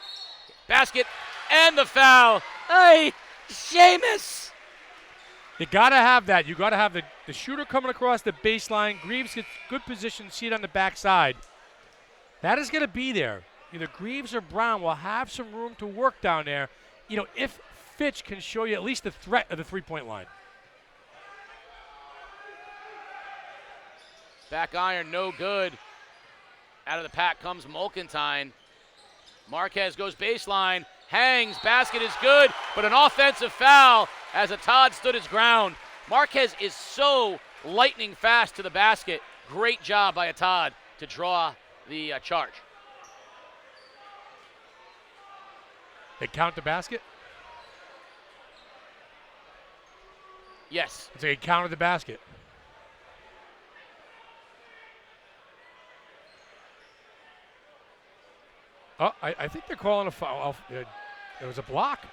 Basket and the foul. Hey, Seamus. You got to have that. You got to have the shooter coming across the baseline. Greaves gets good position, see it on the backside. That is going to be there. Either Greaves or Brown will have some room to work down there, if Fitch can show you at least the threat of the three-point line. Back iron, no good. Out of the pack comes Mulkentine. Marquez goes baseline, hangs, basket is good, but an offensive foul as a Todd stood his ground. Marquez is so lightning fast to the basket. Great job by a Todd to draw the charge. They count the basket? Yes. So they counted the basket. Oh, I think they're calling a foul. It was a block.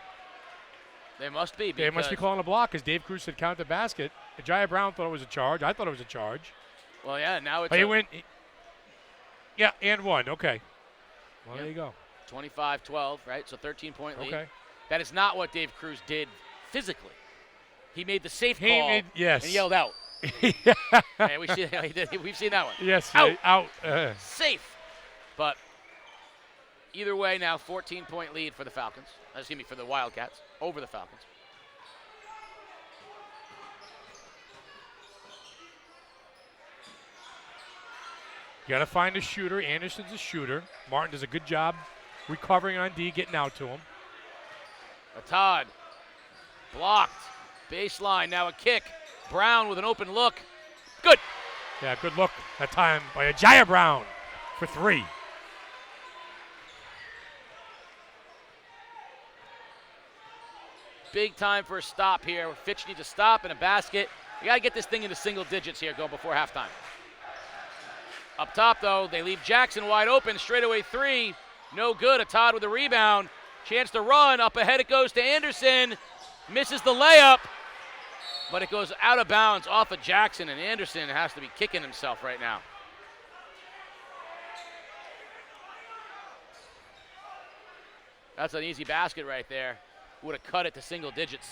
They must be. They must be calling a block because Dave Cruz said count the basket. Jaya Brown thought it was a charge. I thought it was a charge. Well, yeah, now it's he went. Yeah, and one. Okay. Well, there you go. 25-12, right? So 13-point lead. Okay. That is not what Dave Cruz did physically. He made the safe call yes. and yelled out. And we've seen that one. Yes, out. Out. Safe. But either way now, 14-point lead for the Falcons. Excuse me, for the Wildcats over the Falcons. You got to find a shooter. Anderson's a shooter. Martin does a good job recovering on D, getting out to him. Todd blocked. Baseline, now a kick. Brown with an open look. Good. Yeah, good look that time by Jaya Brown for three. Big time for a stop here. Fitch needs a stop and a basket. You got to get this thing into single digits here going before halftime. Up top, though, they leave Jackson wide open. Straightaway three. No good. A Todd with a rebound. Chance to run. Up ahead it goes to Anderson. Misses the layup. But it goes out of bounds off of Jackson, and Anderson has to be kicking himself right now. That's an easy basket right there. Would have cut it to single digits.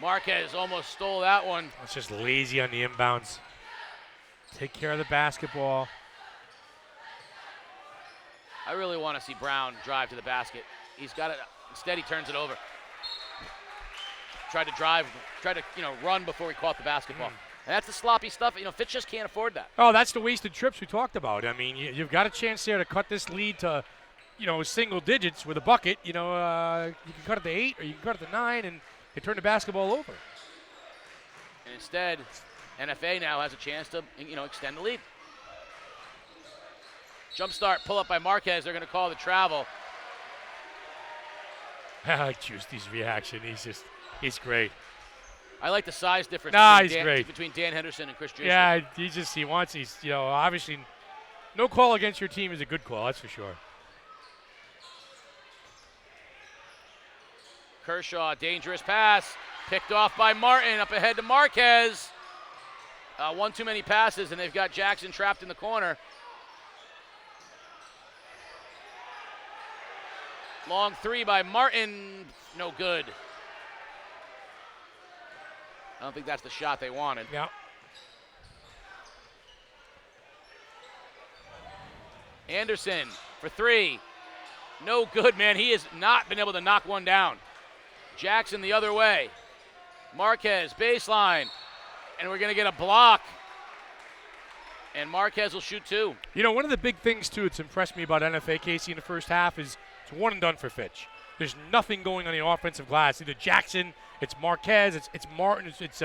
Marquez almost stole that one. It's just lazy on the inbounds. Take care of the basketball. I really want to see Brown drive to the basket. He's got it. Instead, he turns it over. Tried to drive, run before he caught the basketball. And that's the sloppy stuff. Fitch just can't afford that. Oh, that's the wasted trips we talked about. I mean, you've got a chance there to cut this lead to, single digits with a bucket. You can cut it to 8 or you can cut it to 9 and they turn the basketball over. And instead, NFA now has a chance to, extend the lead. Jump start, pull up by Marquez. They're going to call the travel. I like Juicy's reaction. He's great. I like the size difference between Dan Henderson and Chris Juicy. Yeah, obviously no call against your team is a good call, that's for sure. Kershaw, dangerous pass. Picked off by Martin, up ahead to Marquez. One too many passes, and they've got Jackson trapped in the corner. Long three by Martin, no good. I don't think that's the shot they wanted. Yeah. Anderson for three. No good, man. He has not been able to knock one down. Jackson the other way. Marquez, baseline. And we're going to get a block. And Marquez will shoot two. One of the big things, too, that's impressed me about NFA, Casey, in the first half is it's one and done for Fitch. There's nothing going on the offensive glass. Either Jackson, it's Marquez, it's Martin, it's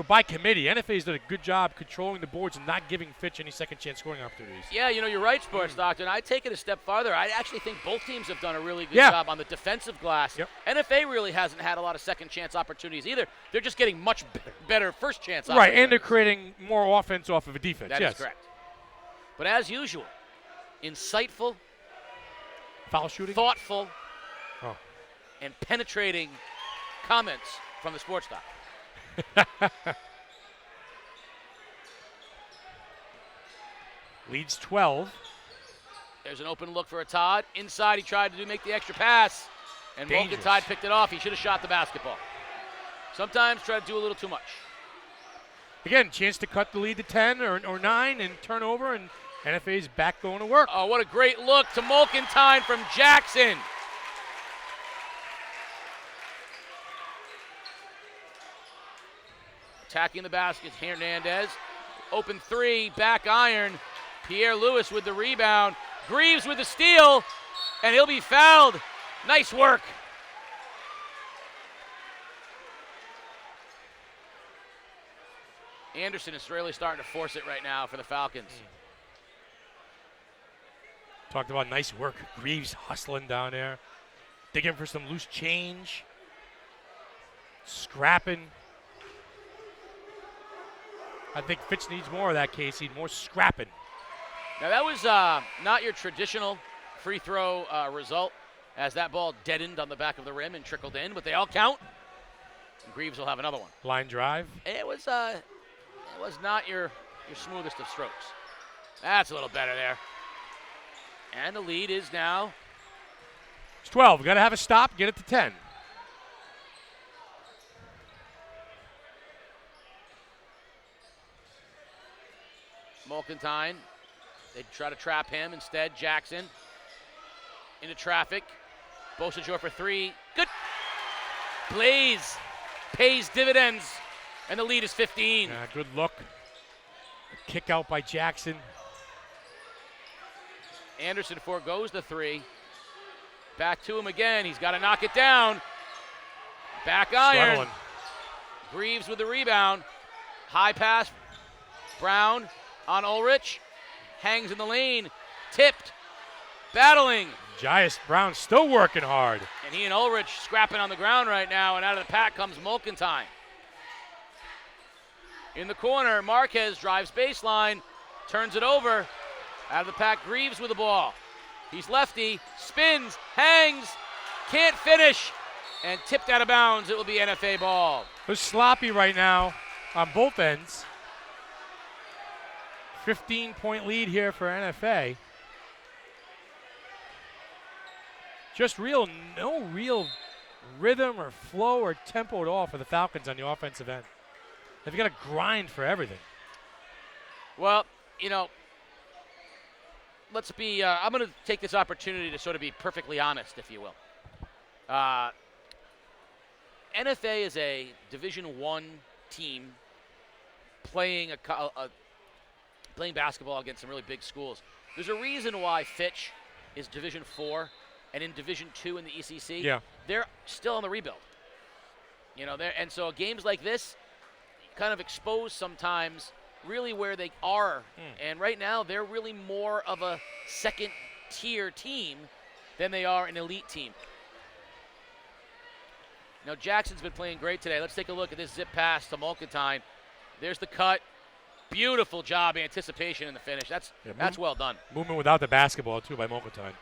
by committee. NFA's done a good job controlling the boards and not giving Fitch any second chance scoring opportunities. Yeah, you're right, Sports Doctor. And I take it a step farther. I actually think both teams have done a really good job on the defensive glass. Yep. NFA really hasn't had a lot of second chance opportunities either. They're just getting much better first chance opportunities. Right, and they're creating more offense off of a defense. That is correct. But as usual, insightful, foul shooting, thoughtful, oh, and penetrating comments from the sports doc. Leads 12. There's an open look for a Todd. Inside, he tried to make the extra pass, and Dangerous. Tide picked it off. He should have shot the basketball. Sometimes try to do a little too much. Again, chance to cut the lead to 10 or 9 and turn over, and NFA's back going to work. Oh, what a great look to Mulkentine from Jackson. Attacking the basket, Hernandez. Open three, back iron. Pierre Lewis with the rebound. Greaves with the steal, and he'll be fouled. Nice work. Anderson is really starting to force it right now for the Falcons. Talked about nice work. Greaves hustling down there. Digging for some loose change. Scrapping. I think Fitch needs more of that, Casey. More scrapping. Now that was not your traditional free throw result, as that ball deadened on the back of the rim and trickled in, but they all count. And Greaves will have another one. Line drive. It was not your smoothest of strokes. That's a little better there. And the lead is now. It's 12. Got to have a stop. Get it to 10. Mulkentine. They try to trap him. Instead, Jackson into traffic. Bosajor for three. Good. Blaze pays dividends, and the lead is 15. Yeah, good look. A kick out by Jackson. Anderson foregoes the three. Back to him again. He's got to knock it down. Back iron. Struggling. Greaves with the rebound. High pass. Brown on Ulrich. Hangs in the lane. Tipped. Battling. Jaius Brown still working hard. And he and Ulrich scrapping on the ground right now. And out of the pack comes Mulkentine. In the corner, Marquez drives baseline. Turns it over. Out of the pack, Greaves with the ball. He's lefty. Spins. Hangs. Can't finish. And tipped out of bounds. It will be NFA ball. They're sloppy right now on both ends. 15-point lead here for NFA. Just no real rhythm or flow or tempo at all for the Falcons on the offensive end. They've got to grind for everything. Well, let's be, I'm going to take this opportunity to sort of be perfectly honest, if you will. NFA is a Division I team playing playing basketball against some really big schools. There's a reason why Fitch is Division IV and in Division II in the ECC. Yeah. They're still on the rebuild. And so games like this kind of expose sometimes really where they are. And right now they're really more of a second-tier team than they are an elite team. Now Jackson's been playing great today. Let's take a look at this zip pass to Mulkentine. There's the cut. Beautiful job, anticipation in the finish. That's well done. Movement without the basketball, too, by Mulkentine.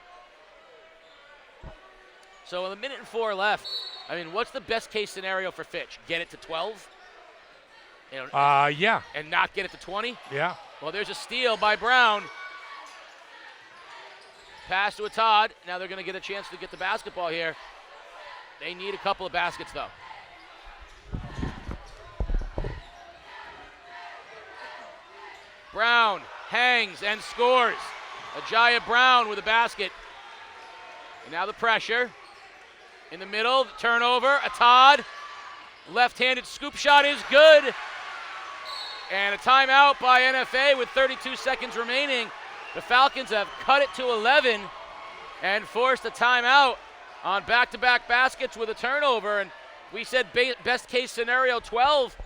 So with 1:04 left, what's the best case scenario for Fitch? Get it to 12? Yeah. And not get it to 20? Yeah. Well, there's a steal by Brown. Pass to a Todd. Now they're going to get a chance to get the basketball here. They need a couple of baskets, though. Brown hangs and scores. Ajaya Brown with a basket. And now the pressure. In the middle, the turnover, a Todd. Left-handed scoop shot is good. And a timeout by NFA with 32 seconds remaining. The Falcons have cut it to 11 and forced a timeout on back-to-back baskets with a turnover. And we said best case scenario 12.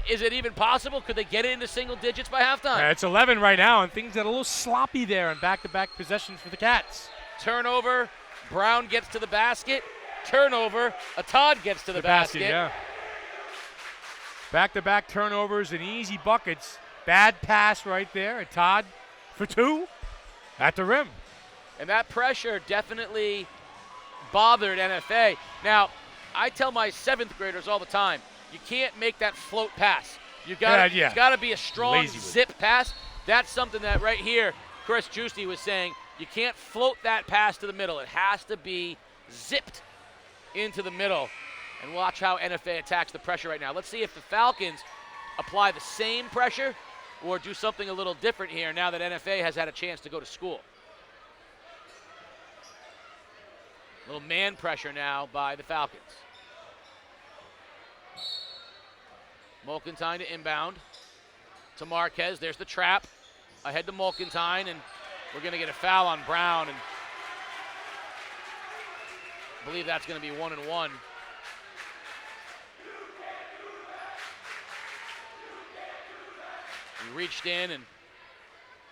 Is it even possible? Could they get it into single digits by halftime? Yeah, it's 11 right now, and things got a little sloppy there in back-to-back possessions for the Cats. Turnover, Brown gets to the basket. Turnover, a Todd gets to the basket. Yeah. Back-to-back turnovers and easy buckets. Bad pass right there, a Todd for two. At the rim. And that pressure definitely bothered NFA. Now, I tell my 7th graders all the time, you can't make that float pass. It's got to be a strong zip pass. That's something that right here, Chris Giusti was saying, you can't float that pass to the middle. It has to be zipped into the middle. And watch how NFA attacks the pressure right now. Let's see if the Falcons apply the same pressure or do something a little different here now that NFA has had a chance to go to school. A little man pressure now by the Falcons. Mulkentine to inbound to Marquez. There's the trap. Ahead to Mulkentine, and we're going to get a foul on Brown. And I believe that's going to be 1-1. He reached in and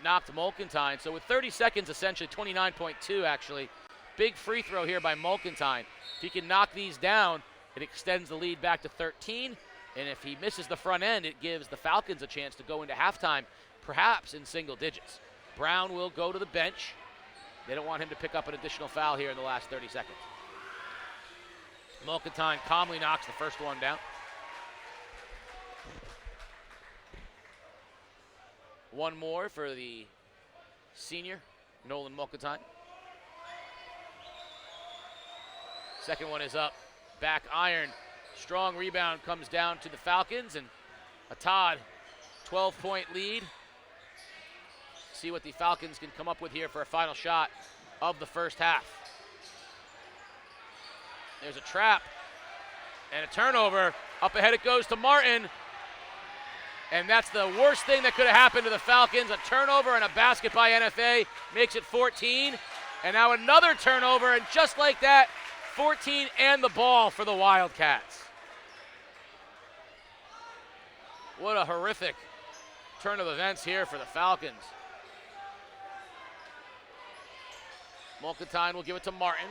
knocked Mulkentine. So with 30 seconds, essentially 29.2 actually. Big free throw here by Mulkentine. If he can knock these down, it extends the lead back to 13. And if he misses the front end, it gives the Falcons a chance to go into halftime, perhaps in single digits. Brown will go to the bench. They don't want him to pick up an additional foul here in the last 30 seconds. Mulkentine calmly knocks the first one down. One more for the senior, Nolan Mulkentine. Second one is up, back iron. Strong rebound comes down to the Falcons, and a Todd 12-point lead. See what the Falcons can come up with here for a final shot of the first half. There's a trap and a turnover. Up ahead it goes to Martin. And that's the worst thing that could have happened to the Falcons. A turnover and a basket by NFA makes it 14. And now another turnover, and just like that, 14 and the ball for the Wildcats. What a horrific turn of events here for the Falcons. Mulkentine will give it to Martin.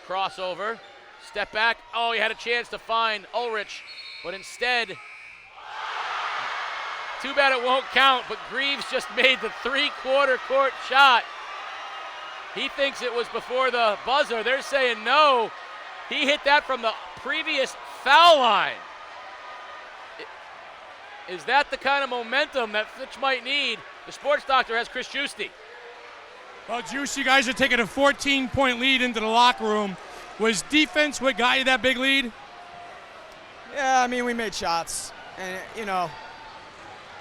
Crossover, step back. Oh, he had a chance to find Ulrich, but instead, too bad it won't count, but Greaves just made the three-quarter court shot. He thinks it was before the buzzer. They're saying no. He hit that from the previous foul line. Is that the kind of momentum that Fitch might need? The sports doctor has Chris Giusti. Well, Juice, you guys are taking a 14-point lead into the locker room. Was defense what got you that big lead? Yeah, I mean, we made shots. And, you know,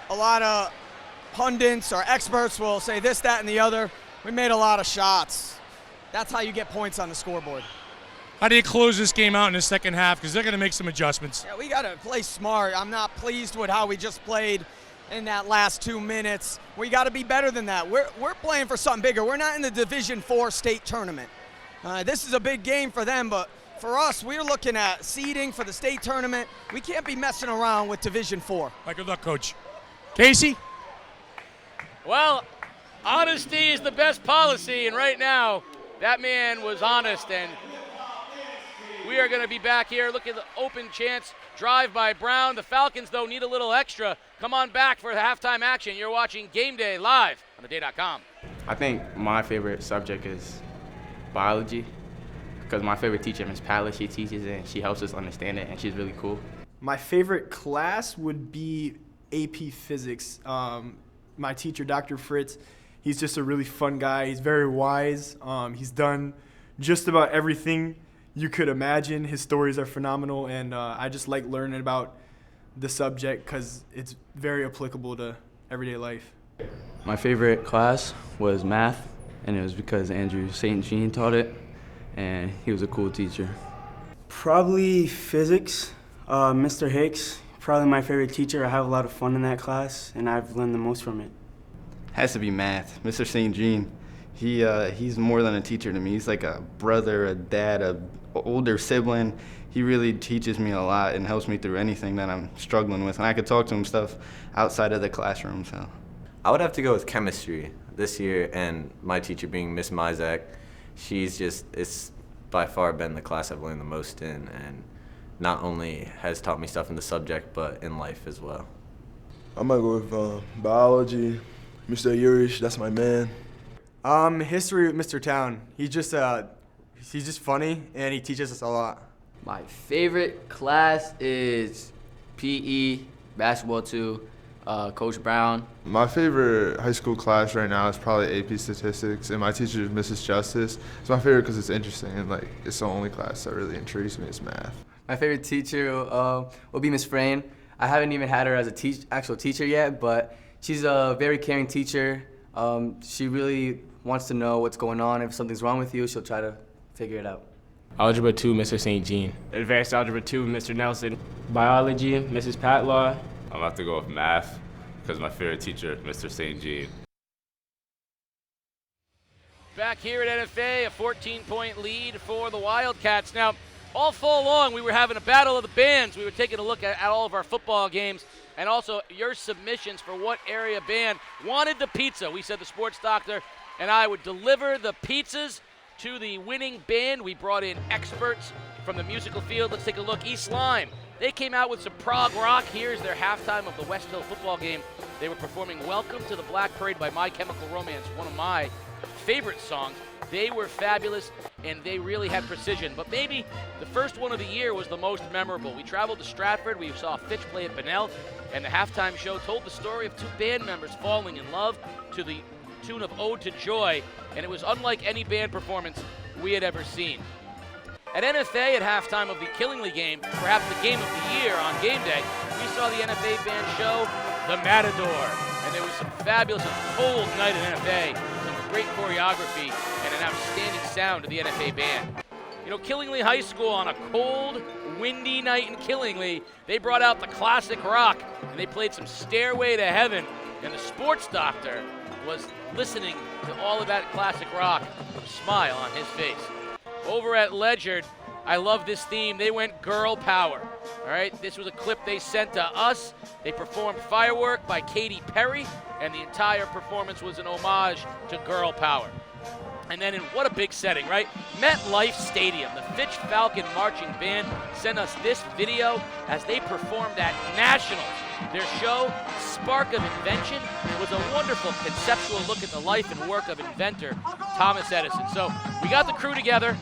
a lot of pundits or experts will say this, that, and the other. We made a lot of shots. That's how you get points on the scoreboard. How do you close this game out in the second half? Because they're going to make some adjustments. Yeah, we got to play smart. I'm not pleased with how we just played in that last 2 minutes. We got to be better than that. We're playing for something bigger. We're not in the Division IV state tournament. This is a big game for them, but for us, we're looking at seeding for the state tournament. We can't be messing around with Division IV. All right, good luck, Coach. Casey? Well, honesty is the best policy, and right now, that man was honest, and we are going to be back here. Look at the open chance drive by Brown. The Falcons, though, need a little extra. Come on back for the halftime action. You're watching Game Day live on theday.com. I think my favorite subject is biology because my favorite teacher, Ms. Pala, she teaches it and she helps us understand it, and she's really cool. My favorite class would be AP Physics. My teacher, Dr. Fritz, he's just a really fun guy. He's very wise. He's done just about everything you could imagine. His stories are phenomenal, and I just like learning about the subject because it's very applicable to everyday life. My favorite class was math, and it was because Andrew St. Jean taught it, and he was a cool teacher. Probably physics. Mr. Hicks, probably my favorite teacher. I have a lot of fun in that class, and I've learned the most from it. Has to be math. Mr. St. Jean, he's more than a teacher to me. He's like a brother, a dad, a older sibling. He really teaches me a lot and helps me through anything that I'm struggling with. And I could talk to him stuff outside of the classroom. So I would have to go with chemistry this year, and my teacher being Miss Mizak. It's by far been the class I've learned the most in, and not only has taught me stuff in the subject, but in life as well. I might go with biology. Mr. Urish, that's my man. History with Mr. Town. He's just funny, and he teaches us a lot. My favorite class is PE, basketball too, Coach Brown. My favorite high school class right now is probably AP Statistics, and my teacher is Mrs. Justice. It's my favorite because it's interesting, and like it's the only class that really intrigues me is math. My favorite teacher will be Miss Frayne. I haven't even had her as a actual teacher yet, but she's a very caring teacher. She really wants to know what's going on. If something's wrong with you, she'll try to figure it out. Algebra 2, Mr. St. Jean. Advanced Algebra 2, Mr. Nelson. Biology, Mrs. Patlaw. I'm gonna have to go with math because my favorite teacher, Mr. St. Jean. Back here at NFA, a 14-point lead for the Wildcats. Now, all fall long, we were having a battle of the bands. We were taking a look at all of our football games and also your submissions for what area band wanted the pizza. We said the sports doctor and I would deliver the pizzas to the winning band. We brought in experts from the musical field. Let's take a look. East Lyme. They came out with some prog rock. Here's their halftime of the West Hill football game. They were performing Welcome to the Black Parade by My Chemical Romance, one of my favorite songs. They were fabulous, and they really had precision. But maybe the first one of the year was the most memorable. We traveled to Stratford. We saw Fitch play at Bunnell, and the halftime show told the story of two band members falling in love to the tune of Ode to Joy, and it was unlike any band performance we had ever seen. At NFA at halftime of the Killingly game, perhaps the game of the year on game day, we saw the NFA band show The Matador, and there was some fabulous, cold night at NFA, some great choreography, and an outstanding sound of the NFA band. You know, Killingly High School on a cold, windy night in Killingly, they brought out the classic rock, and they played some Stairway to Heaven, and the sports doctor was listening to all of that classic rock with a smile on his face. Over at Ledyard, I love this theme. They went girl power. All right, this was a clip they sent to us. They performed Firework by Katy Perry, and the entire performance was an homage to girl power. And then what a big setting, right? MetLife Stadium. The Fitch Falcon Marching Band sent us this video as they performed at Nationals. Their show, Spark of Invention, was a wonderful conceptual look at the life and work of inventor Thomas Edison. So we got the crew together.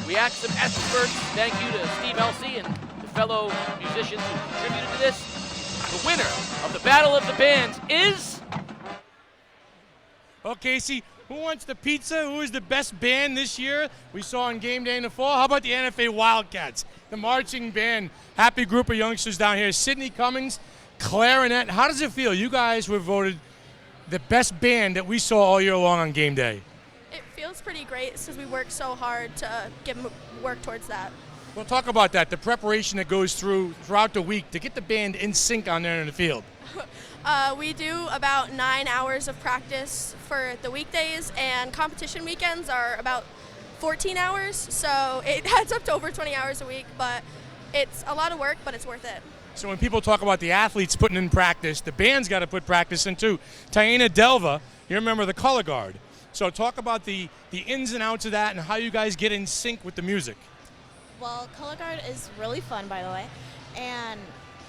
We asked some experts. Thank you to Steve Elsey and the fellow musicians who contributed to this. The winner of the Battle of the Bands is... Well, Casey, who wants the pizza? Who is the best band this year? We saw on game day in the fall. How about the NFA Wildcats, the marching band? Happy group of youngsters down here. Sydney Cummings, clarinet. How does it feel? You guys were voted the best band that we saw all year long on game day. It feels pretty great because we worked so hard to work towards that. Well, talk about that, the preparation that goes throughout the week to get the band in sync on there in the field. We do about 9 hours of practice for the weekdays, and competition weekends are about 14 hours, so it adds up to over 20 hours a week, but it's a lot of work, but it's worth it. So when people talk about the athletes putting in practice, the band's got to put practice in too. Taina Delva, you remember the color guard. So talk about the ins and outs of that and how you guys get in sync with the music. Well, color guard is really fun, by the way, and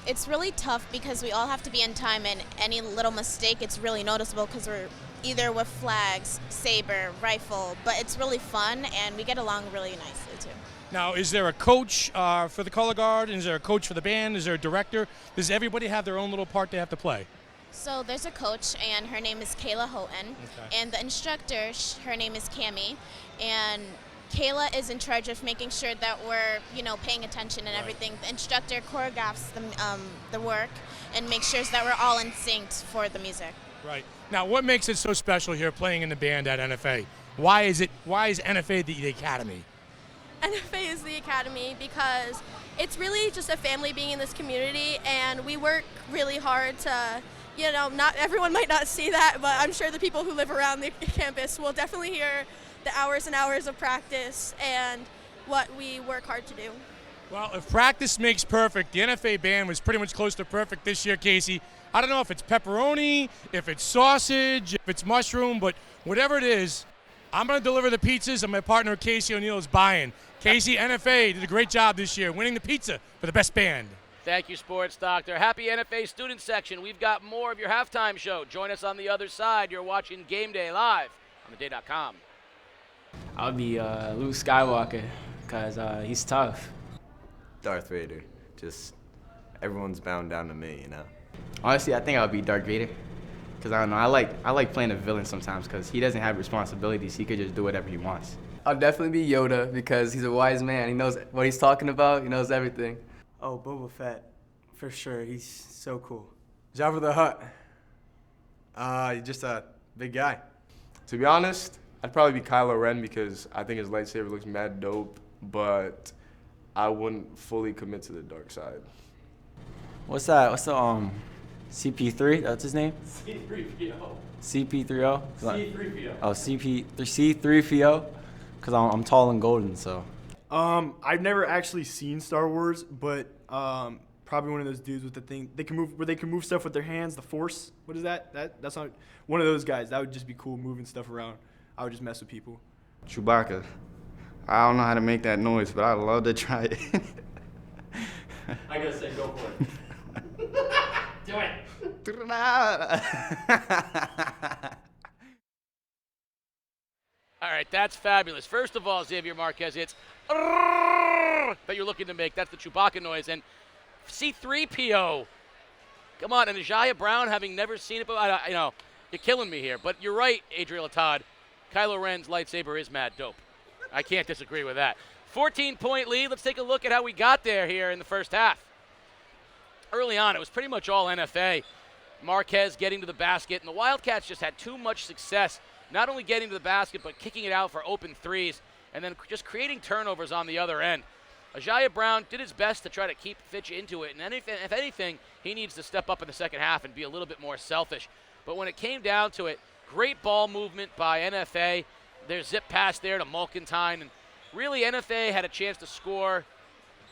it's really tough because we all have to be in time, and any little mistake, it's really noticeable because we're either with flags, saber, rifle, but it's really fun, and we get along really nicely too. Now, is there a coach for the color guard? Is there a coach for the band? Is there a director? Does everybody have their own little part they have to play? So there's a coach, and her name is Kayla Houghton, and the instructor, her name is Cammie, and Kayla is in charge of making sure that we're, paying attention and everything. The instructor choreographs the work and makes sure that we're all in sync for the music. Right. Now, what makes it so special here playing in the band at NFA? Why is NFA the academy? NFA is the academy because it's really just a family being in this community, and we work really hard to, not everyone might not see that, but I'm sure the people who live around the campus will definitely hear the hours and hours of practice and what we work hard to do. Well, if practice makes perfect, the NFA band was pretty much close to perfect this year, Casey. I don't know if it's pepperoni, if it's sausage, if it's mushroom, but whatever it is, I'm going to deliver the pizzas, and my partner Casey O'Neill is buying. Casey, NFA did a great job this year, winning the pizza for the best band. Thank you, Sports Doctor. Happy NFA student section. We've got more of your halftime show. Join us on the other side. You're watching Game Day live on theday.com. I'll be Luke Skywalker because he's tough. Darth Vader. Just everyone's bound down to me, you know. Honestly, I think I would be Darth Vader. Because I don't know, I like playing a villain sometimes because he doesn't have responsibilities. He could just do whatever he wants. I'll definitely be Yoda because he's a wise man. He knows what he's talking about. He knows everything. Oh, Boba Fett, for sure. He's so cool. Jabba the Hutt. He's just a big guy. To be honest, I'd probably be Kylo Ren because I think his lightsaber looks mad dope, but I wouldn't fully commit to the dark side. What's that? What's the CP3? That's his name? C3PO. CP3O? C3PO. Oh, C3PO? Because I'm tall and golden, so. I've never actually seen Star Wars, but probably one of those dudes with the thing they can move, where they can move stuff with their hands. The Force. What is that? That's not one of those guys. That would just be cool, moving stuff around. I would just mess with people. Chewbacca. I don't know how to make that noise, but I'd love to try it. I gotta say, go for it. Do it. All right, that's fabulous. First of all, Xavier Marquez, it's that you're looking to make. That's the Chewbacca noise. And C3PO, come on. And Ajaya Brown, having never seen it, but you know, you're killing me here. But you're right, Adriel Todd. Kylo Ren's lightsaber is mad dope. I can't disagree with that. 14-point lead. Let's take a look at how we got there here in the first half. Early on, it was pretty much all NFA. Marquez getting to the basket, and the Wildcats just had too much success, not only getting to the basket, but kicking it out for open threes, and then just creating turnovers on the other end. Ajaya Brown did his best to try to keep Fitch into it, and if anything, he needs to step up in the second half and be a little bit more selfish. But when it came down to it, great ball movement by NFA. Their zip pass there to Malkentine, and really NFA had a chance to score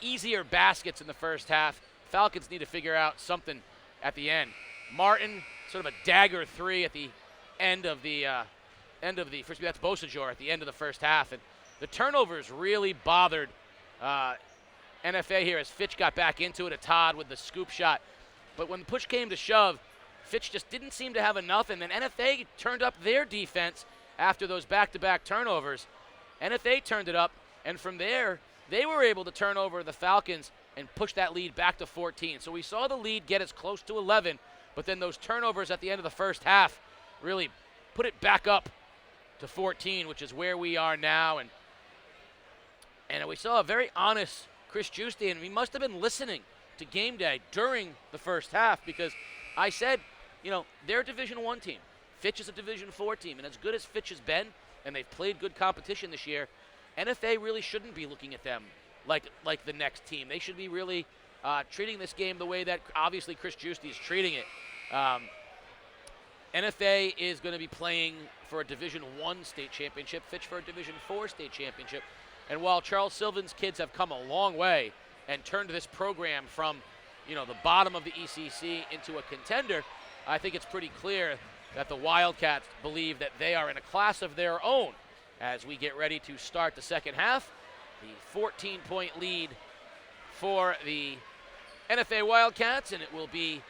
easier baskets in the first half. Falcons need to figure out something at the end. Martin, sort of a dagger three at the end of the first. That's Bosajor at the end of the first half, and the turnovers really bothered NFA here as Fitch got back into it. A Todd with the scoop shot, but when the push came to shove, Fitch just didn't seem to have enough, and then NFA turned up their defense after those back-to-back turnovers. NFA turned it up, and from there they were able to turn over the Falcons and push that lead back to 14. So we saw the lead get as close to 11, but then those turnovers at the end of the first half really put it back up to 14, which is where we are now. And we saw a very honest Chris Giusti, and he must have been listening to game day during the first half, because I said, you know, they're a Division I team. Fitch is a Division IV team, and as good as Fitch has been, and they've played good competition this year, NFA really shouldn't be looking at them like the next team. They should be really treating this game the way that obviously Chris Giusti is treating it. NFA is going to be playing for a Division I state championship, Fitch for a Division IV state championship. And while Charles Sylvan's kids have come a long way and turned this program from, you know, the bottom of the ECC into a contender, I think it's pretty clear that the Wildcats believe that they are in a class of their own as we get ready to start the second half. The 14-point lead for the NFA Wildcats, and it will be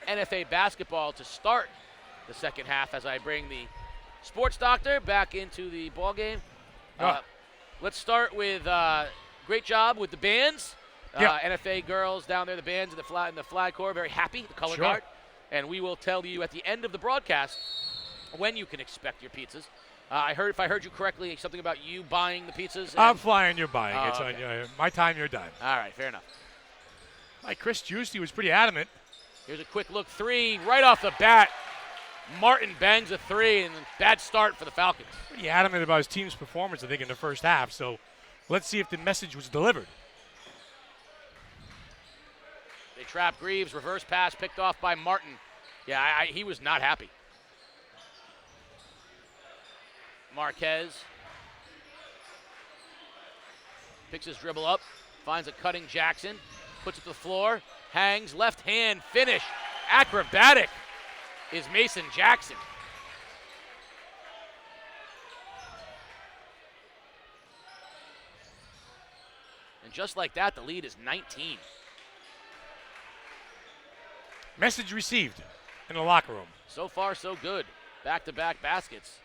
NFA basketball to start the second half as I bring the sports doctor back into the ball game. Let's start with great job with the bands. NFA girls down there, the bands in the flag corps, very happy, the color guard. And we will tell you at the end of the broadcast when you can expect your pizzas. If I heard you correctly, something about you buying the pizzas. I'm flying, you're buying. It's okay. on my time, you're done. All right, fair enough. Chris Giusti was pretty adamant. Here's a quick look three right off the bat. Martin bangs a three, and bad start for the Falcons. Pretty adamant about his team's performance, I think, in the first half. So let's see if the message was delivered. They trap Greaves, reverse pass picked off by Martin. Yeah, he was not happy. Marquez picks his dribble up, finds a cutting Jackson, puts it to the floor, hangs, left hand, finish. Acrobatic is Mason Jackson. And just like that, the lead is 19. Message received in the locker room. So far, so good. Back-to-back baskets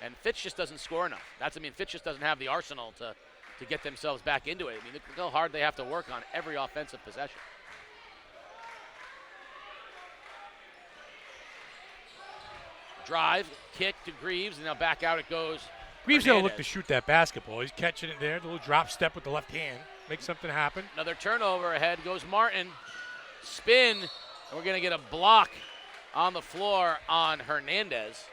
And Fitch just doesn't score enough. Fitch just doesn't have the arsenal to get themselves back into it. Look how hard they have to work on every offensive possession. Drive, kick to Greaves, and now back out it goes. Greaves got to look Hernandez. to shoot that basketball. He's catching it there, the little drop step with the left hand. Make something happen. Another turnover ahead goes Martin. Spin, and we're going to get a block on the floor on Hernandez.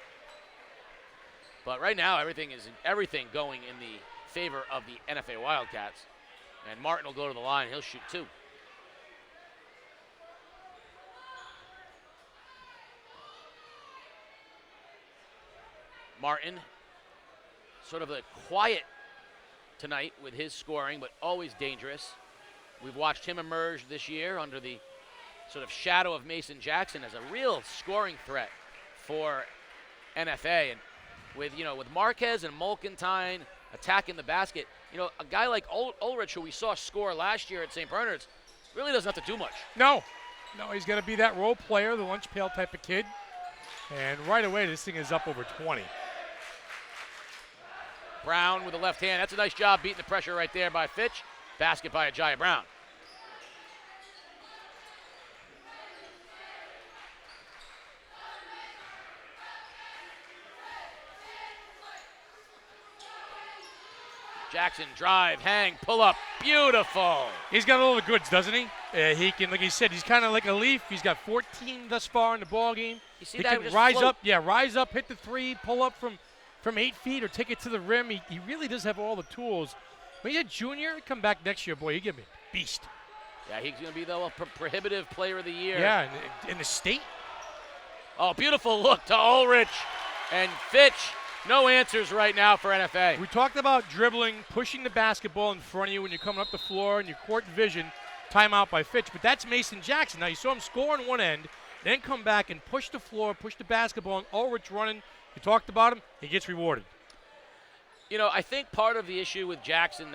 But right now, everything going in the favor of the NFA Wildcats. And Martin will go to the line. He'll shoot 2. Martin, sort of a quiet tonight with his scoring, but always dangerous. We've watched him emerge this year under the sort of shadow of Mason Jackson as a real scoring threat for NFA. And with Marquez and Mulkentine attacking the basket, a guy like Ulrich, who we saw score last year at St. Bernard's, really doesn't have to do much. No, he's going to be that role player, the lunch pail type of kid. And right away, this thing is up over 20. Brown with the left hand. That's a nice job beating the pressure right there by Fitch. Basket by Ajayi Brown. Jackson drive, hang, pull up. Beautiful. He's got all the goods, doesn't he? He can, like he said, he's kind of like a Leaf. He's got 14 thus far in the ball game. You see he that? can Just rise float. up, rise up, hit the 3, pull up from 8 feet or take it to the rim. He really does have all the tools. When he's a junior, come back next year, boy, you give me a beast. Yeah, he's going to be the prohibitive player of the year. Yeah, in the state. Oh, beautiful look to Ulrich and Fitch. No answers right now for NFA. We talked about dribbling, pushing the basketball in front of you when you're coming up the floor and your court vision. Timeout by Fitch, but that's Mason Jackson. Now you saw him score on one end, then come back and push the floor, push the basketball, and Ulrich running. You talked about him, he gets rewarded. I think part of the issue with Jackson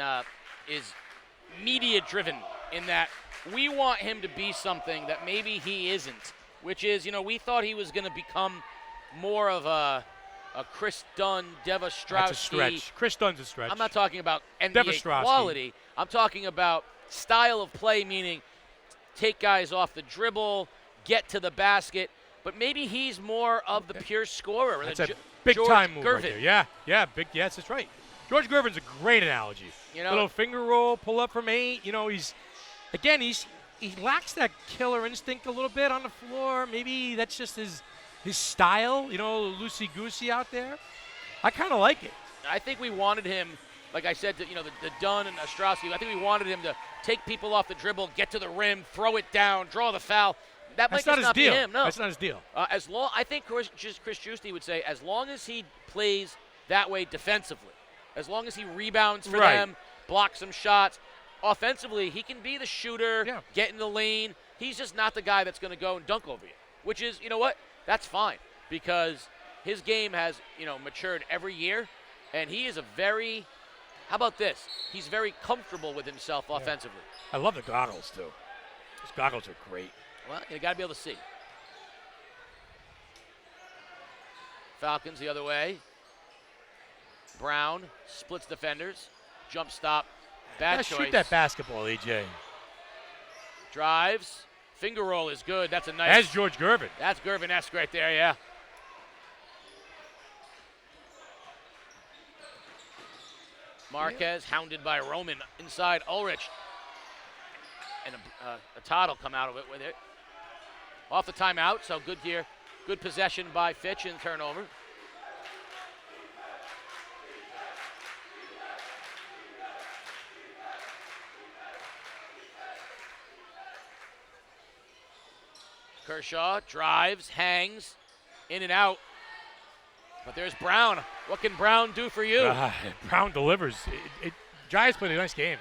is media-driven in that we want him to be something that maybe he isn't, which is, we thought he was going to become more of a Chris Dunn, Deva Strauski. That's a stretch. Chris Dunn's a stretch. I'm not talking about Deva NBA Strauski. quality. I'm talking about style of play, meaning take guys off the dribble, get to the basket. But maybe he's more of the pure scorer. That's a big-time move Gervin. right there. Yeah, big. Yes, that's right. George Gervin's a great analogy. Little finger roll, pull up from 8. He lacks that killer instinct a little bit on the floor. Maybe that's just his style, loosey-goosey out there. I kind of like it. I think we wanted him, like I said, the Dunn and Ostrowski, I think we wanted him to take people off the dribble, get to the rim, throw it down, draw the foul. That might That's just not his deal. be him. No, That's not his deal. I think Chris Giusti would say, as long as he plays that way defensively, as long as he rebounds for them, blocks some shots, offensively, he can be the shooter, get in the lane. He's just not the guy that's going to go and dunk over you, which is, that's fine because his game has, matured every year, and he is how about this? He's very comfortable with himself offensively. I love the goggles, too. Those goggles are great. Well, you got to be able to see. Falcons the other way. Brown splits defenders. Jump stop. Bad choice. Shoot that basketball, EJ. Drives. Finger roll is good. That's a nice. That's George Gervin. That's Gervin-esque right there, yeah. Marquez hounded by Roman inside Ulrich. And a Todd will come out of it with it. Off the timeout, so good here. Good possession by Fitch and turnover. Kershaw drives, hangs, in and out. But there's Brown. What can Brown do for you? Brown delivers. Giants played a nice game.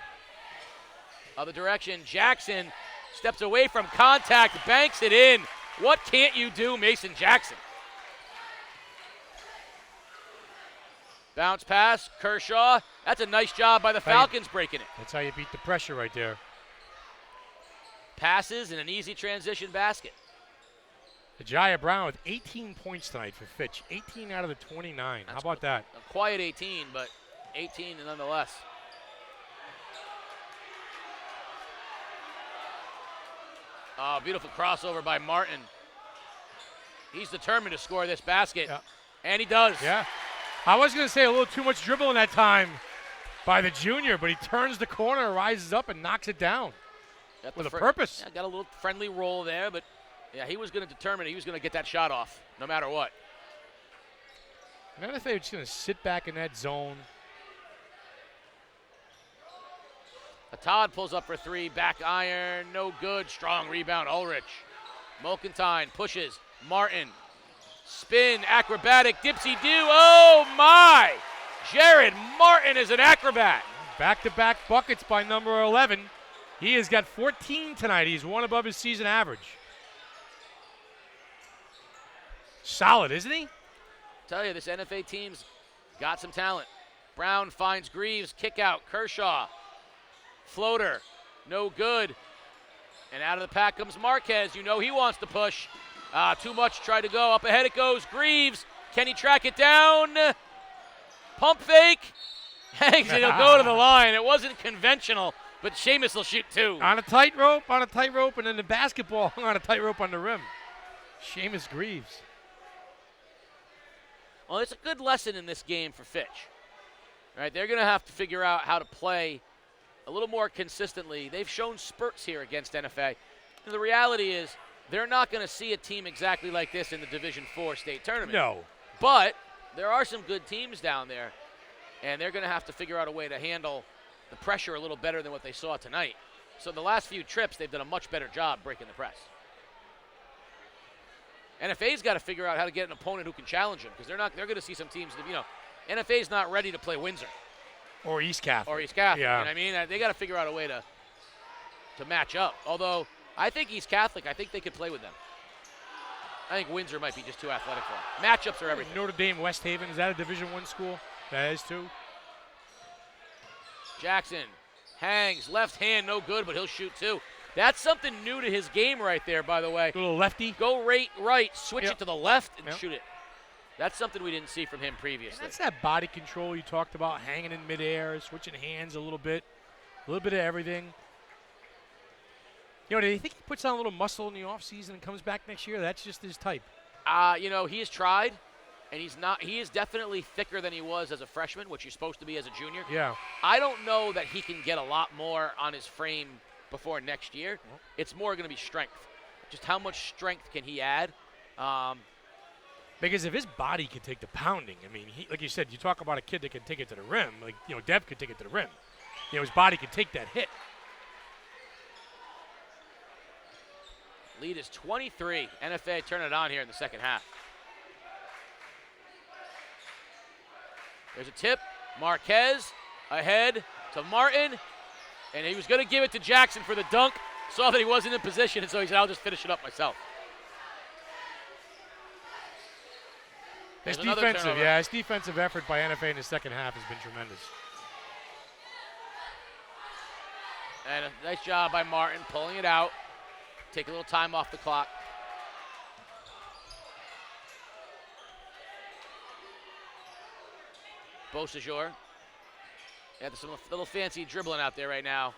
Other direction, Jackson steps away from contact, banks it in. What can't you do, Mason Jackson? Bounce pass, Kershaw. That's a nice job by the Falcons breaking it. That's how you beat the pressure right there. Passes and an easy transition basket. Jaya Brown with 18 points tonight for Fitch. 18 out of the 29. How about that? A quiet 18, but 18 nonetheless. Oh, beautiful crossover by Martin. He's determined to score this basket, and he does. Yeah. I was going to say a little too much dribbling that time by the junior, but he turns the corner, rises up, and knocks it down with a purpose. Yeah, got a little friendly roll there, but yeah, he was going to determine he was going to get that shot off no matter what. And NFA just going to sit back in that zone. Todd pulls up for three, back iron, no good. Strong rebound, Ulrich. Mulkentine pushes, Martin. Spin, acrobatic, dipsy-do, oh my! Jared Martin is an acrobat. Back-to-back buckets by number 11. He has got 14 tonight. He's one above his season average. Solid, isn't he? Tell you, this NFA team's got some talent. Brown finds Greaves, kick out, Kershaw. Floater, no good. And out of the pack comes Marquez. You know he wants to push. Too much, tried to go. Up ahead it goes. Greaves, can he track it down? Pump fake. Hangs and he'll go to the line. It wasn't conventional, but Seamus will shoot two. On a tightrope, and then the basketball hung on a tightrope on the rim. Seamus Greaves. Well, it's a good lesson in this game for Fitch. Right, they're going to have to figure out how to play a little more consistently. They've shown spurts here against NFA. And the reality is they're not going to see a team exactly like this in the Division IV state tournament. No. But there are some good teams down there, and they're going to have to figure out a way to handle the pressure a little better than what they saw tonight. So the last few trips, they've done a much better job breaking the press. NFA's got to figure out how to get an opponent who can challenge them, because they're going to see some teams that, NFA's not ready to play Windsor. Or East Catholic. Or East Catholic. Yeah. You know what I mean? They got to figure out a way to match up. Although, I think East Catholic, I think they could play with them. I think Windsor might be just too athletic for them. Matchups are everything. Notre Dame, West Haven, is that a Division I school? That is too. Jackson hangs, left hand, no good, but he'll shoot two. That's something new to his game right there, by the way. A little lefty. Go right, switch it to the left, and shoot it. That's something we didn't see from him previously. And that's that body control you talked about, hanging in midair, switching hands a little bit of everything. Do you think he puts on a little muscle in the offseason and comes back next year? That's just his type. He has tried, and he is definitely thicker than he was as a freshman, which he's supposed to be as a junior. Yeah. I don't know that he can get a lot more on his frame before next year. It's more going to be strength. Just how much strength can he add? Because if his body can take the pounding, like you said, you talk about a kid that can take it to the rim. Like, Dev could take it to the rim. His body could take that hit. Lead is 23. NFA turn it on here in the second half. There's a tip. Marquez ahead to Martin. And he was going to give it to Jackson for the dunk. Saw that he wasn't in position, and so he said, I'll just finish it up myself. His defensive effort by NFA in the second half has been tremendous. And a nice job by Martin pulling it out. Take a little time off the clock. Beausejour. Yeah, there's some little fancy dribbling out there right now.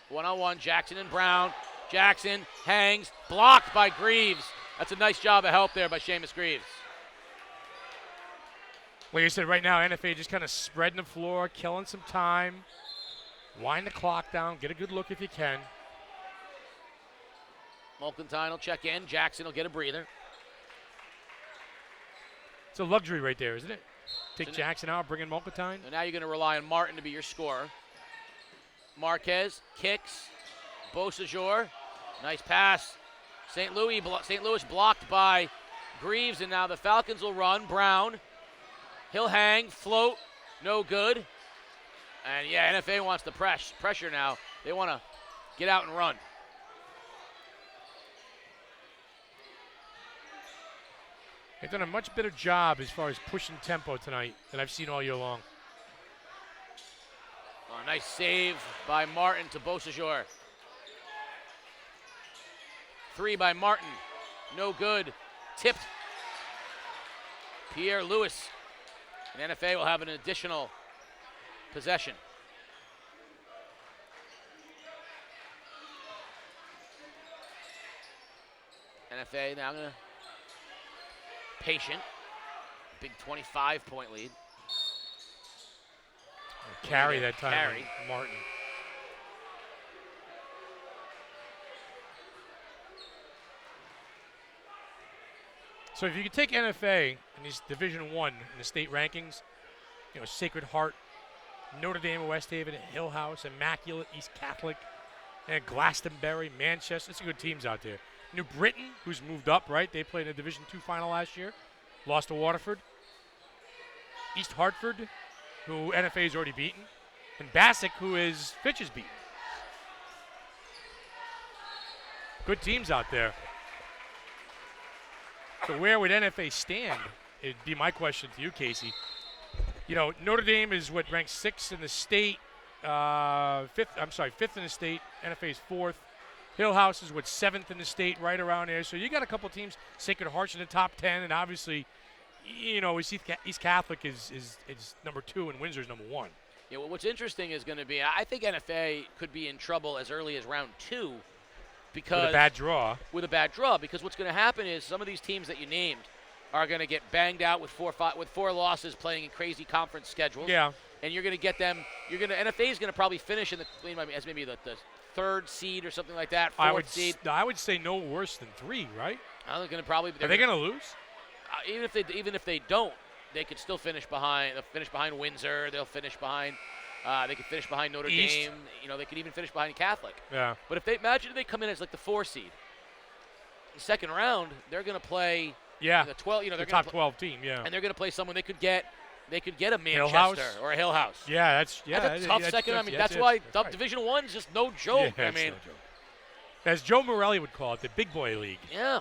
One-on-one, Jackson and Brown. Jackson hangs, blocked by Greaves. That's a nice job of help there by Seamus Greaves. Like I said, right now, NFA just kind of spreading the floor, killing some time. Wind the clock down, get a good look if you can. Mulkentine will check in. Jackson will get a breather. It's a luxury right there, isn't it? Take Jackson out, bring in Mulkentine. And now you're going to rely on Martin to be your scorer. Marquez kicks. Beausejour. Nice pass. St. Louis blocked by Greaves, and now the Falcons will run. Brown. He'll hang, float, no good. And yeah, NFA wants the pressure now. They want to get out and run. They've done a much better job as far as pushing tempo tonight than I've seen all year long. Oh, nice save by Martin to Beausejour. Three by Martin, no good. tipped. Pierre Lewis. And NFA will have an additional possession. NFA now going to patient. Big 25-point lead. Carry that time. Carry. Martin. So if you could take NFA in these Division I in the state rankings, Sacred Heart, Notre Dame, West Haven, Hill House, Immaculate, East Catholic, and Glastonbury, Manchester. There's some good teams out there. New Britain, who's moved up, right? They played in a Division II final last year. Lost to Waterford. East Hartford, who NFA's already beaten. And Bassick, who is Fitch's beaten. Good teams out there. So where would NFA stand? It'd be my question to you, Casey. Notre Dame is ranked 6th in the state, fifth in the state. NFA's 4th. Hill House is 7th in the state, right around there. So you got a couple teams, Sacred Heart's in the top 10, and obviously, East Catholic is number 2 and Windsor's number 1. Yeah, well, what's interesting is going to be, I think NFA could be in trouble as early as round 2 because with a bad draw. Because what's going to happen is some of these teams that you named are going to get banged out with four losses, playing in crazy conference schedules. Yeah. And you're going to get them. NFA is going to probably finish as maybe the 3rd seed or something like that. 4th seed. I would say no worse than 3, right? They're going to probably. Are they going to lose? Even if they don't, they could still finish behind. They'll finish behind Windsor. They'll finish behind. They could finish behind Notre East. Dame. They could even finish behind Catholic. Yeah. But if they come in as like the 4 seed, the second round they're going to play. Yeah. The 12. The top 12 team. Yeah. And they're going to play someone they could get. They could get a Hill Manchester House. or a Hill House. Yeah, that's a tough second. That's why Division I's just no joke. Yeah, no joke. As Joe Morelli would call it, the big boy league. Yeah.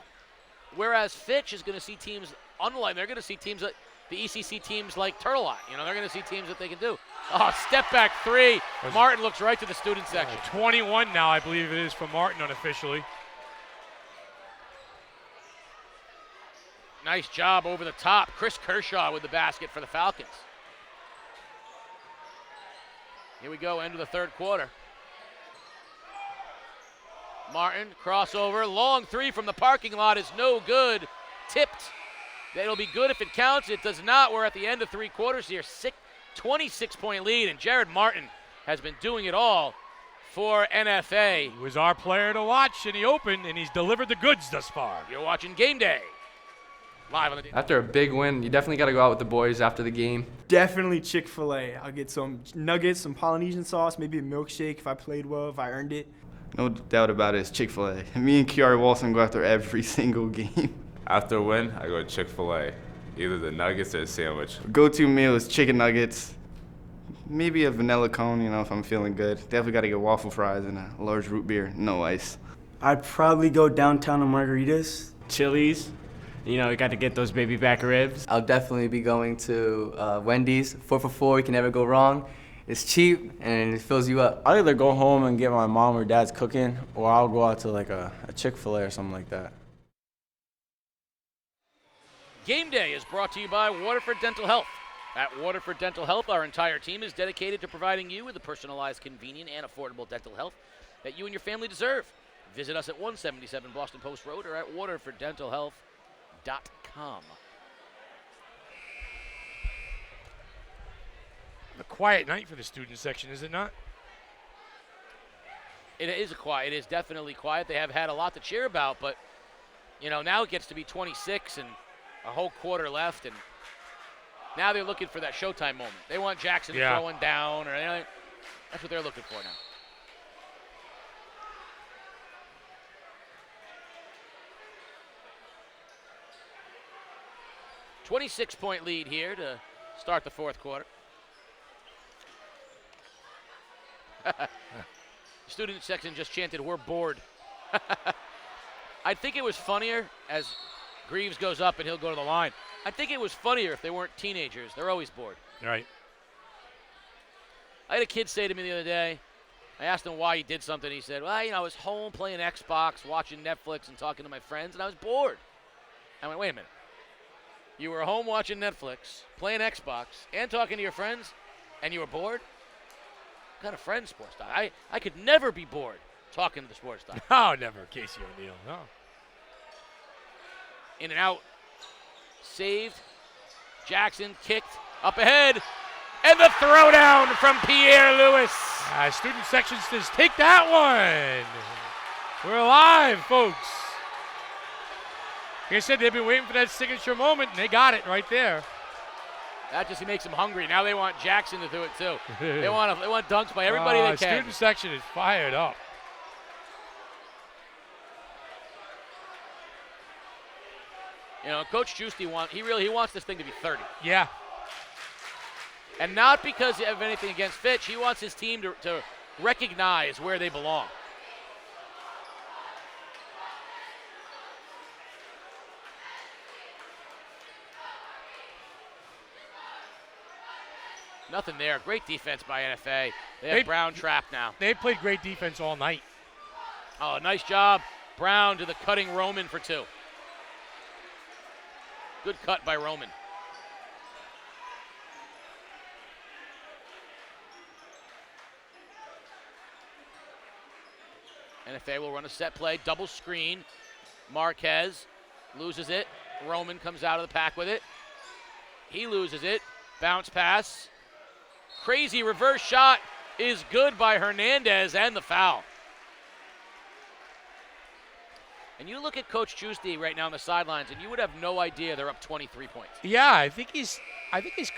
Whereas Fitch is going to see teams unlike. They're going to see teams that the ECC teams like Turtle Eye. They're going to see teams that they can do. Oh, step back 3. Martin looks right to the student section. 21 now, I believe it is for Martin unofficially. Nice job over the top. Chris Kershaw with the basket for the Falcons. Here we go, end of the 3rd quarter. Martin, crossover, long 3 from the parking lot is no good. Tipped. That'll be good if it counts. It does not. We're at the end of 3 quarters here. 26-point lead, and Jared Martin has been doing it all for NFA. He was our player to watch in the Open, and he's delivered the goods thus far. You're watching Game Day. Live on the After a big win, you definitely got to go out with the boys after the game. Definitely Chick-fil-A. I'll get some nuggets, some Polynesian sauce, maybe a milkshake if I played well, if I earned it. No doubt about it, it's Chick-fil-A. Me and Kiara Walson go out there every single game. After a win, I go to Chick-fil-A. Either the nuggets or the sandwich. Go-to meal is chicken nuggets. Maybe a vanilla cone, if I'm feeling good. Definitely got to get waffle fries and a large root beer, no ice. I'd probably go downtown to Margaritas. Chili's. We got to get those baby back ribs. I'll definitely be going to Wendy's. 4 for $4, you can never go wrong. It's cheap and it fills you up. I'll either go home and get my mom or dad's cooking, or I'll go out to like a Chick-fil-A or something like that. Game Day is brought to you by Waterford Dental Health. At Waterford Dental Health, our entire team is dedicated to providing you with the personalized, convenient, and affordable dental health that you and your family deserve. Visit us at 177 Boston Post Road or at waterforddentalhealth.com. A quiet night for the student section, is it not? It is definitely quiet. They have had a lot to cheer about, but now it gets to be 26 and a whole quarter left, and now they're looking for that showtime moment. They want Jackson throwing down, or that's what they're looking for now. .26-point lead here to start the 4th quarter. Student section just chanted, "We're bored." I think it was funnier as Greaves goes up and he'll go to the line. I think it was funnier if they weren't teenagers. They're always bored. Right. I had a kid say to me the other day, I asked him why he did something. He said, well, I was home playing Xbox, watching Netflix and talking to my friends, and I was bored. I went, wait a minute. You were home watching Netflix, playing Xbox, and talking to your friends, and you were bored? What kind of friend, sports doc? I could never be bored talking to the sports doc. Oh, never. Casey O'Neill. No. In and out. Saved. Jackson kicked. Up ahead. And the throwdown from Pierre Lewis. Student section says, take that one. We're live, folks. Like I said, they've been waiting for that signature moment, and they got it right there. That just makes them hungry. Now they want Jackson to do it, too. They want dunks by everybody they can. Student section is fired up. You know, Coach Giusti wants this thing to be 30. Yeah. And not because of anything against Fitch. He wants his team to recognize where they belong. Nothing there. Great defense by NFA. They have Brown trapped now. They played great defense all night. Oh, nice job. Brown to the cutting Roman for 2. Good cut by Roman. NFA will run a set play, double screen. Marquez loses it. Roman comes out of the pack with it. He loses it. Bounce pass. Crazy reverse shot is good by Hernandez, and the foul. And you look at Coach Giusti right now on the sidelines, and you would have no idea they're up 23 points. Yeah, I think he's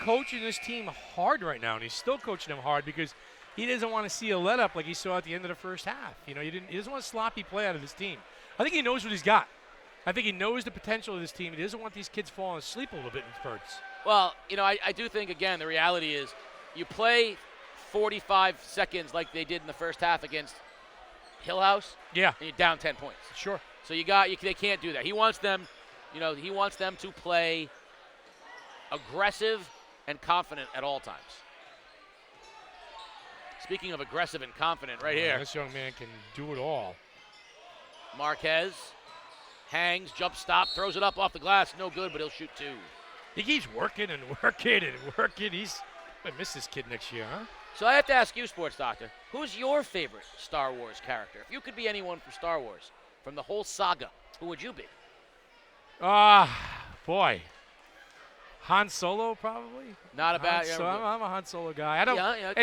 coaching this team hard right now, and he's still coaching them hard because he doesn't want to see a let up like he saw at the end of the first half. You know, he doesn't want a sloppy play out of this team. I think he knows what he's got. I think he knows the potential of this team. He doesn't want these kids falling asleep a little bit in spurts. Well, you know, I do think, again, the reality is you play 45 seconds like they did in the first half against Hillhouse. Yeah. And you're down 10 points. Sure. So they can't do that. He wants them to play aggressive and confident at all times. Speaking of aggressive and confident, right here. This young man can do it all. Marquez hangs, jump stop, throws it up off the glass. No good, but he'll shoot 2. He keeps working and working and working. I miss this kid next year, huh? So I have to ask you, Sports Doctor, who's your favorite Star Wars character? If you could be anyone from Star Wars, from the whole saga, who would you be? Boy. Han Solo, probably. Not a bad. I'm a Han Solo guy.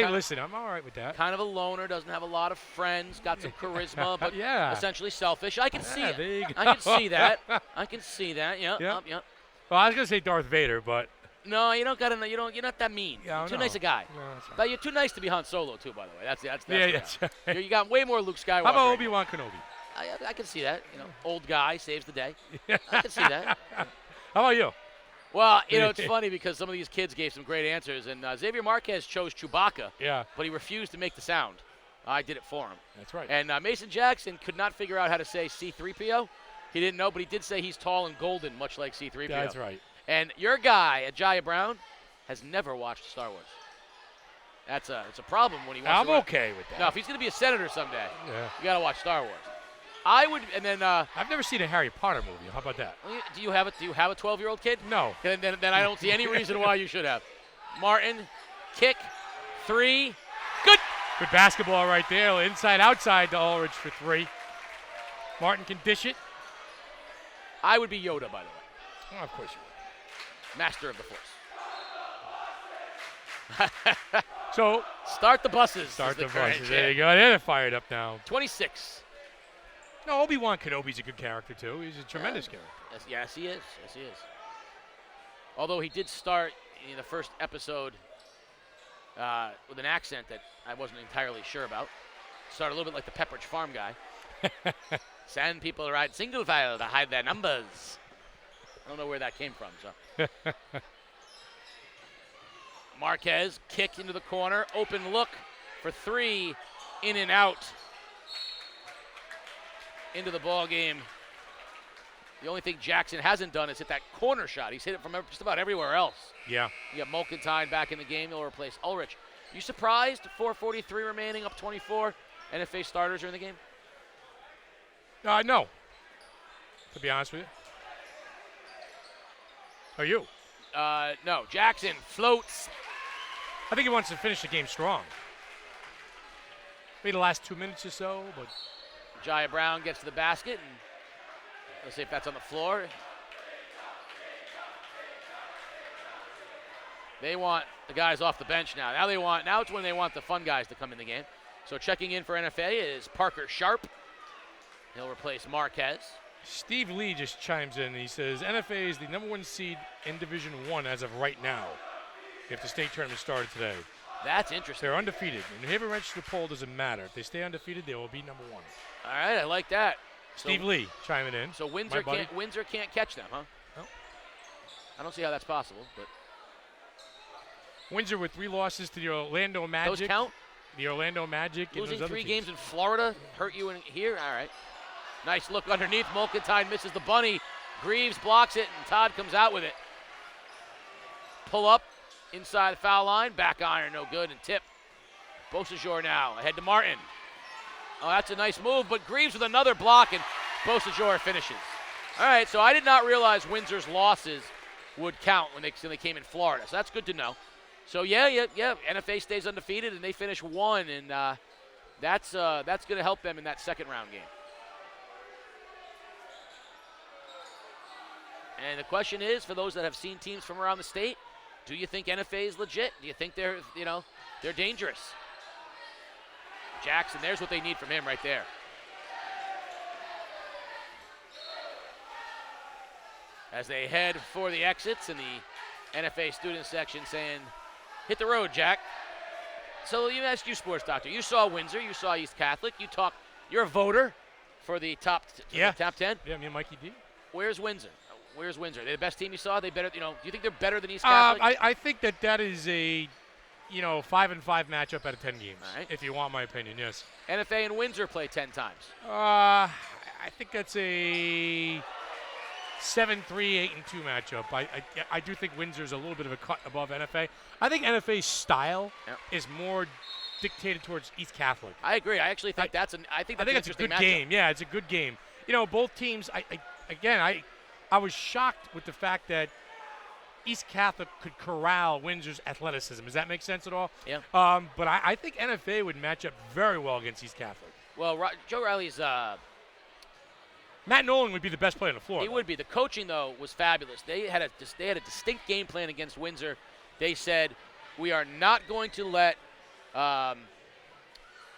Listen, I'm all right with that. Kind of a loner, doesn't have a lot of friends, got some charisma, but yeah. Essentially selfish. I can see it. There you go. I can see that. I can see that. Yep. Well, I was gonna say Darth Vader, but no, you don't got to. You're not that mean. Yeah, you're too nice a guy. No, that's right. But you're too nice to be Han Solo too, by the way. That's right. You got way more Luke Skywalker. How about Obi-Wan Kenobi? I can see that. You know, old guy saves the day. I can see that. How about you? Well, you know, it's funny because some of these kids gave some great answers, and Xavier Marquez chose Chewbacca. Yeah. But he refused to make the sound. I did it for him. That's right. And Mason Jackson could not figure out how to say C-3PO. He didn't know, but he did say he's tall and golden, much like C-3PO. That's right. And your guy, Ajaya Brown, has never watched Star Wars. It's a problem when he wants to. I'm okay with that. No, if he's going to be a senator someday, yeah. You got to watch Star Wars. I would, and then I've never seen a Harry Potter movie. How about that? Do you have a 12-year-old kid? No. Then I don't see any reason why you should have. Martin, kick, 3, good. Good basketball right there. Inside, outside to Ulrich for 3. Martin can dish it. I would be Yoda, by the way. Oh, of course you would. Master of the Force. So start the buses. Start the buses. There you go. They're fired up now. 26. No, Obi-Wan Kenobi's a good character, too. He's a tremendous character. Yes, he is. Yes, he is. Although he did start in the first episode with an accent that I wasn't entirely sure about. Started a little bit like the Pepperidge Farm guy. Send people to ride single file to hide their numbers. I don't know where that came from. So Marquez, kick into the corner. Open look for 3. In and out. Into the ball game. The only thing Jackson hasn't done is hit that corner shot. He's hit it from just about everywhere else. Yeah. You got Mulkentine back in the game. He'll replace Ulrich. You surprised? 4:43 remaining, up 24. NFA starters are in the game? No, to be honest with you. Or you? No, Jackson floats. I think he wants to finish the game strong. Maybe the last 2 minutes or so, but Jaya Brown gets to the basket, and let's see if that's on the floor. They want the guys off the bench now. Now it's when they want the fun guys to come in the game. So checking in for NFA is Parker Sharp. He'll replace Marquez. Steve Lee just chimes in. He says NFA is the #1 seed in Division I as of right now, if the state tournament started today. That's interesting. They're undefeated. And the Haven Register poll doesn't matter. If they stay undefeated, they will be #1. All right, I like that. Steve Lee chiming in. So Windsor can't catch them, huh? No. I don't see how that's possible, but Windsor with 3 losses to the Orlando Magic. those count? The Orlando Magic. Losing and those 3 other games in Florida hurt you in here? All right. Nice look underneath. Mulcantine misses the bunny. Greaves blocks it, and Todd comes out with it. Pull up inside the foul line. Back iron, no good, and tip. Beausejour now ahead to Martin. Oh, that's a nice move, but Greaves with another block, and Beausejour finishes. All right, so I did not realize Windsor's losses would count when they came in Florida, so that's good to know. So, yeah, NFA stays undefeated, and they finish 1, and that's going to help them in that second round game. And the question is, for those that have seen teams from around the state, do you think NFA is legit? Do you think they're dangerous? Jackson, there's what they need from him right there. As they head for the exits, and the NFA student section saying, hit the road, Jack. So let me ask you, sports doctor. You saw Windsor. You saw East Catholic. You're a voter for the top 10. Yeah, me and Mikey D. Where's Windsor? Are they the best team you saw? They better, do you think they're better than East Catholic? I think that is a 5-5 matchup out of 10 games. All right. If you want my opinion, yes. NFA and Windsor play 10 times. I think that's a 7-3, 8-2 matchup. I do think Windsor's a little bit of a cut above NFA. I think NFA's style is more dictated towards East Catholic. I agree. I actually think that's an interesting good matchup. game. Yeah, it's a good game. Both teams. I was shocked with the fact that East Catholic could corral Windsor's athleticism. Does that make sense at all? Yeah. But I think NFA would match up very well against East Catholic. Well, Joe Riley's. Matt Nolan would be the best player on the floor. He would be. The coaching, though, was fabulous. They had a distinct game plan against Windsor. They said, we are not going to let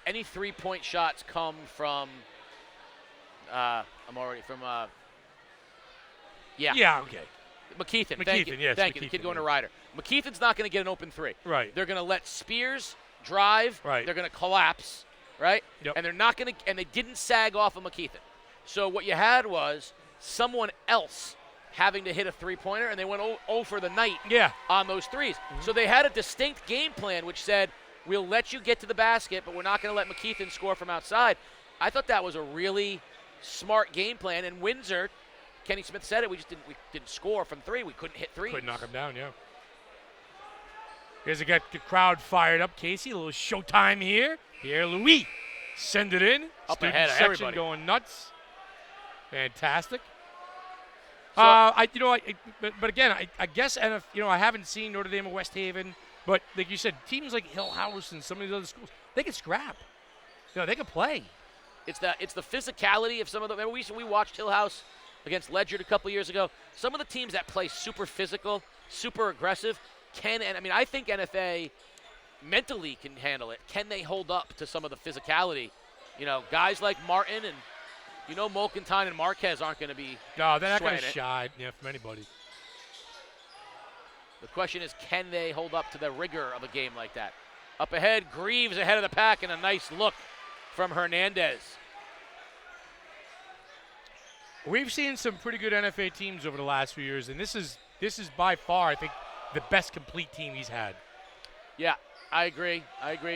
any 3-point shots come from Yeah, okay. McKeithen, thank you. Yes, thank you. The kid going to Ryder. McKeithen's not going to get an open 3. Right. They're going to let Spears drive. Right. They're going to collapse. Right. Yep. And they're not going to. And they didn't sag off of McKeithen. So what you had was someone else having to hit a 3-pointer, and they went 0 for the night. On those 3s. Mm-hmm. So they had a distinct game plan, which said, we'll let you get to the basket, but we're not going to let McKeithen score from outside. I thought that was a really smart game plan. And Windsor, Kenny Smith said it, we didn't score from 3. We couldn't hit 3s. Couldn't knock them down, yeah. Here's a get the crowd fired up, Casey. A little showtime here. Pierre Louis, send it in. Up Student ahead of section everybody. Going nuts. Fantastic. So, but again, I guess, and I haven't seen Notre Dame or West Haven, but like you said, teams like Hill House and some of these other schools, they can scrap. They can play. It's the physicality of some of them. Remember we watched Hill House against Ledyard a couple years ago. Some of the teams that play super physical, super aggressive, I think NFA mentally can handle it. Can they hold up to some of the physicality? Guys like Martin and Mulcantine and Marquez aren't going to be. No, they're not going to sweating it. shy from anybody. The question is, can they hold up to the rigor of a game like that? Up ahead, Greaves ahead of the pack, and a nice look from Hernandez. We've seen some pretty good NFA teams over the last few years, and this is by far, I think, the best complete team he's had. Yeah, I agree.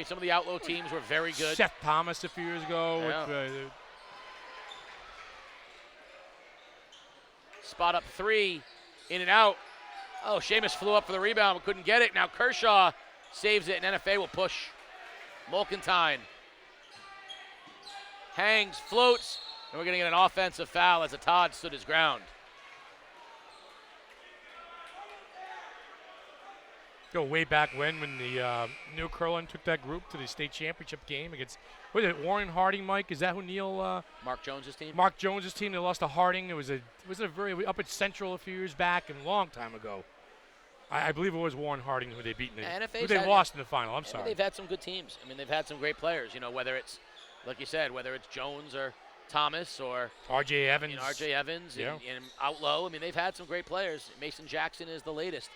Some of the outlaw teams were very good. Seth Thomas a few years ago. Yeah. Spot up 3, in and out. Oh, Seamus flew up for the rebound but couldn't get it. Now Kershaw saves it, and NFA will push. Mulcantine hangs, floats, and we're going to get an offensive foul as Todd stood his ground. Go way back when the Neil Curlin took that group to the state championship game against, what is it, Warren Harding, Mike? Is that who Neil? Mark Jones's team? Mark Jones's team. They lost to Harding. It was a very up at Central a few years back and a long time ago. I believe it was Warren Harding who they beat who they lost in the final. I'm sorry. They've had some good teams. I mean, they've had some great players. You know, whether it's, like you said, whether it's Jones or Thomas or R.J. Evans. You know, R.J. Evans and Outlow. I mean, they've had some great players. Mason Jackson is the latest.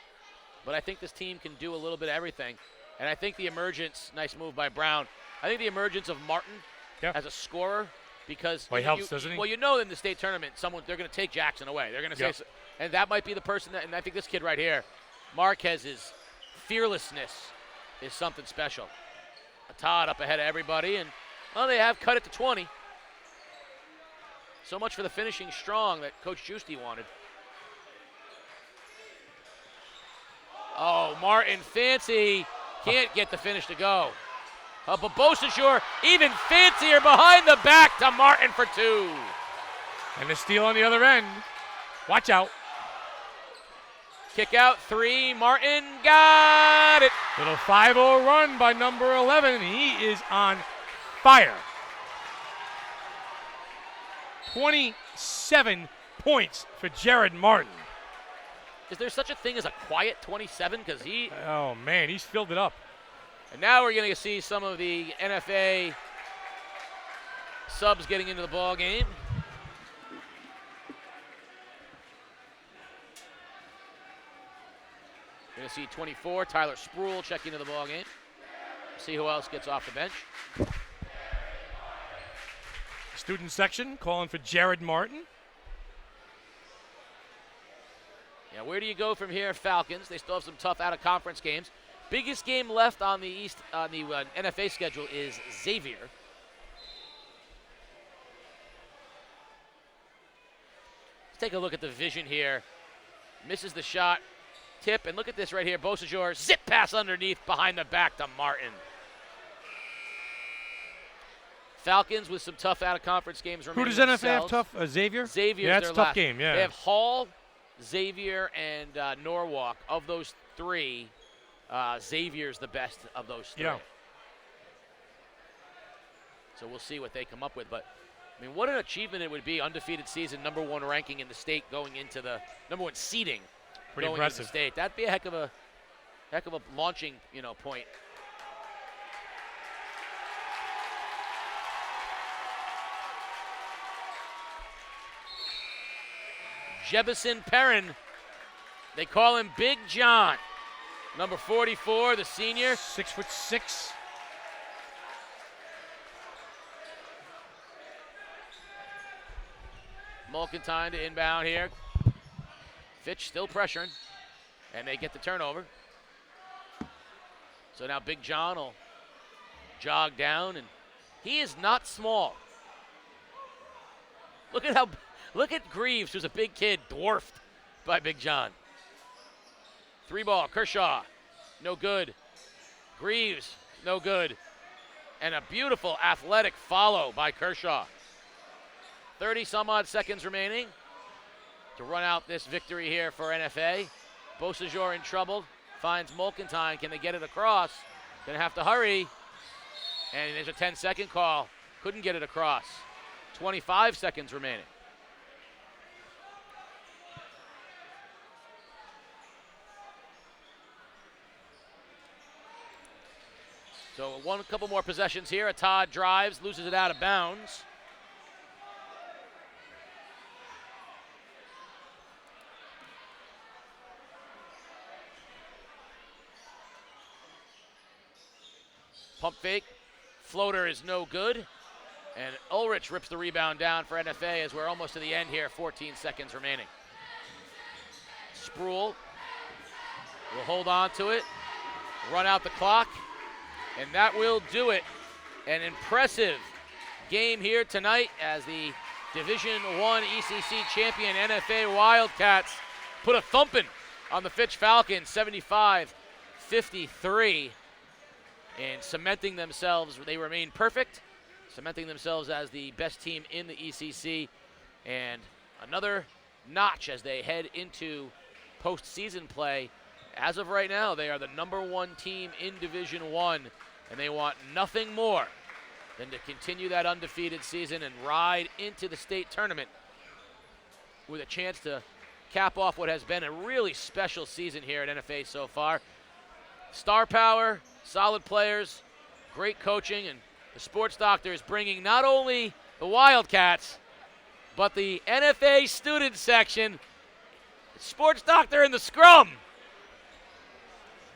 But I think this team can do a little bit of everything. And I think the emergence, nice move by Brown, I think the emergence of Martin as a scorer, because he helps, doesn't he? Well, you know, in the state tournament, they're going to take Jackson away. They're going to say, and that might be the person that, and I think this kid right here, Marquez's fearlessness is something special. Todd up ahead of everybody, and well, they have cut it to 20. So much for the finishing strong that Coach Giusti wanted. Oh, Martin fancy, can't get the finish to go. But Beausejour even fancier behind the back to Martin for 2. And the steal on the other end. Watch out. Kick out 3, Martin got it. Little 5-0 run by number 11. He is on fire. 27 points for Jared Martin. Is there such a thing as a quiet 27? Because oh man, he's filled it up. And now we're going to see some of the NFA subs getting into the ball game. Going to see 24, Tyler Spruill check into the ball game. See who else gets off the bench. Student section calling for Jared Martin. Yeah, where do you go from here, Falcons? They still have some tough out-of-conference games. Biggest game left on the NFA schedule is Xavier. Let's take a look at the vision here. Misses the shot. Tip, and look at this right here. Beausejour, zip pass underneath behind the back to Martin. Falcons with some tough out-of-conference games remaining. Who does NFA have tough? Xavier? Xavier's that's their a tough last. game, yeah. They have Hall, Xavier, and Norwalk. Of those 3, Xavier's the best of those 3. Yeah. So we'll see what they come up with. But, I mean, what an achievement it would be, undefeated season, #1 ranking in the state going into the #1 seeding. Pretty going impressive. Into the state. That'd be a heck of a launching, point. Jebison Perrin, they call him Big John. Number 44, the senior. 6'6". Mulkentine to inbound here. Fitch still pressuring, and they get the turnover. So now Big John will jog down, and he is not small. Look at Greaves, who's a big kid, dwarfed by Big John. 3 ball, Kershaw, no good. Greaves, no good. And a beautiful athletic follow by Kershaw. 30-some-odd seconds remaining to run out this victory here for NFA. Beausejour in trouble, finds Mulkentine. Can they get it across? Gonna have to hurry. And there's a 10-second call. Couldn't get it across. 25 seconds remaining. So couple more possessions here. A Todd drives, loses it out of bounds. Pump fake. Floater is no good. And Ulrich rips the rebound down for NFA as we're almost to the end here. 14 seconds remaining. Spruill will hold on to it. Run out the clock. And that will do it. An impressive game here tonight as the Division I ECC champion NFA Wildcats put a thumping on the Fitch Falcons, 75-53. And cementing themselves, they remain perfect, cementing themselves as the best team in the ECC. And another notch as they head into postseason play As of right now, they are the #1 team in Division I, and they want nothing more than to continue that undefeated season and ride into the state tournament with a chance to cap off what has been a really special season here at NFA so far. Star power, solid players, great coaching, and the sports doctor is bringing not only the Wildcats, but the NFA student section. Sports doctor in the scrum.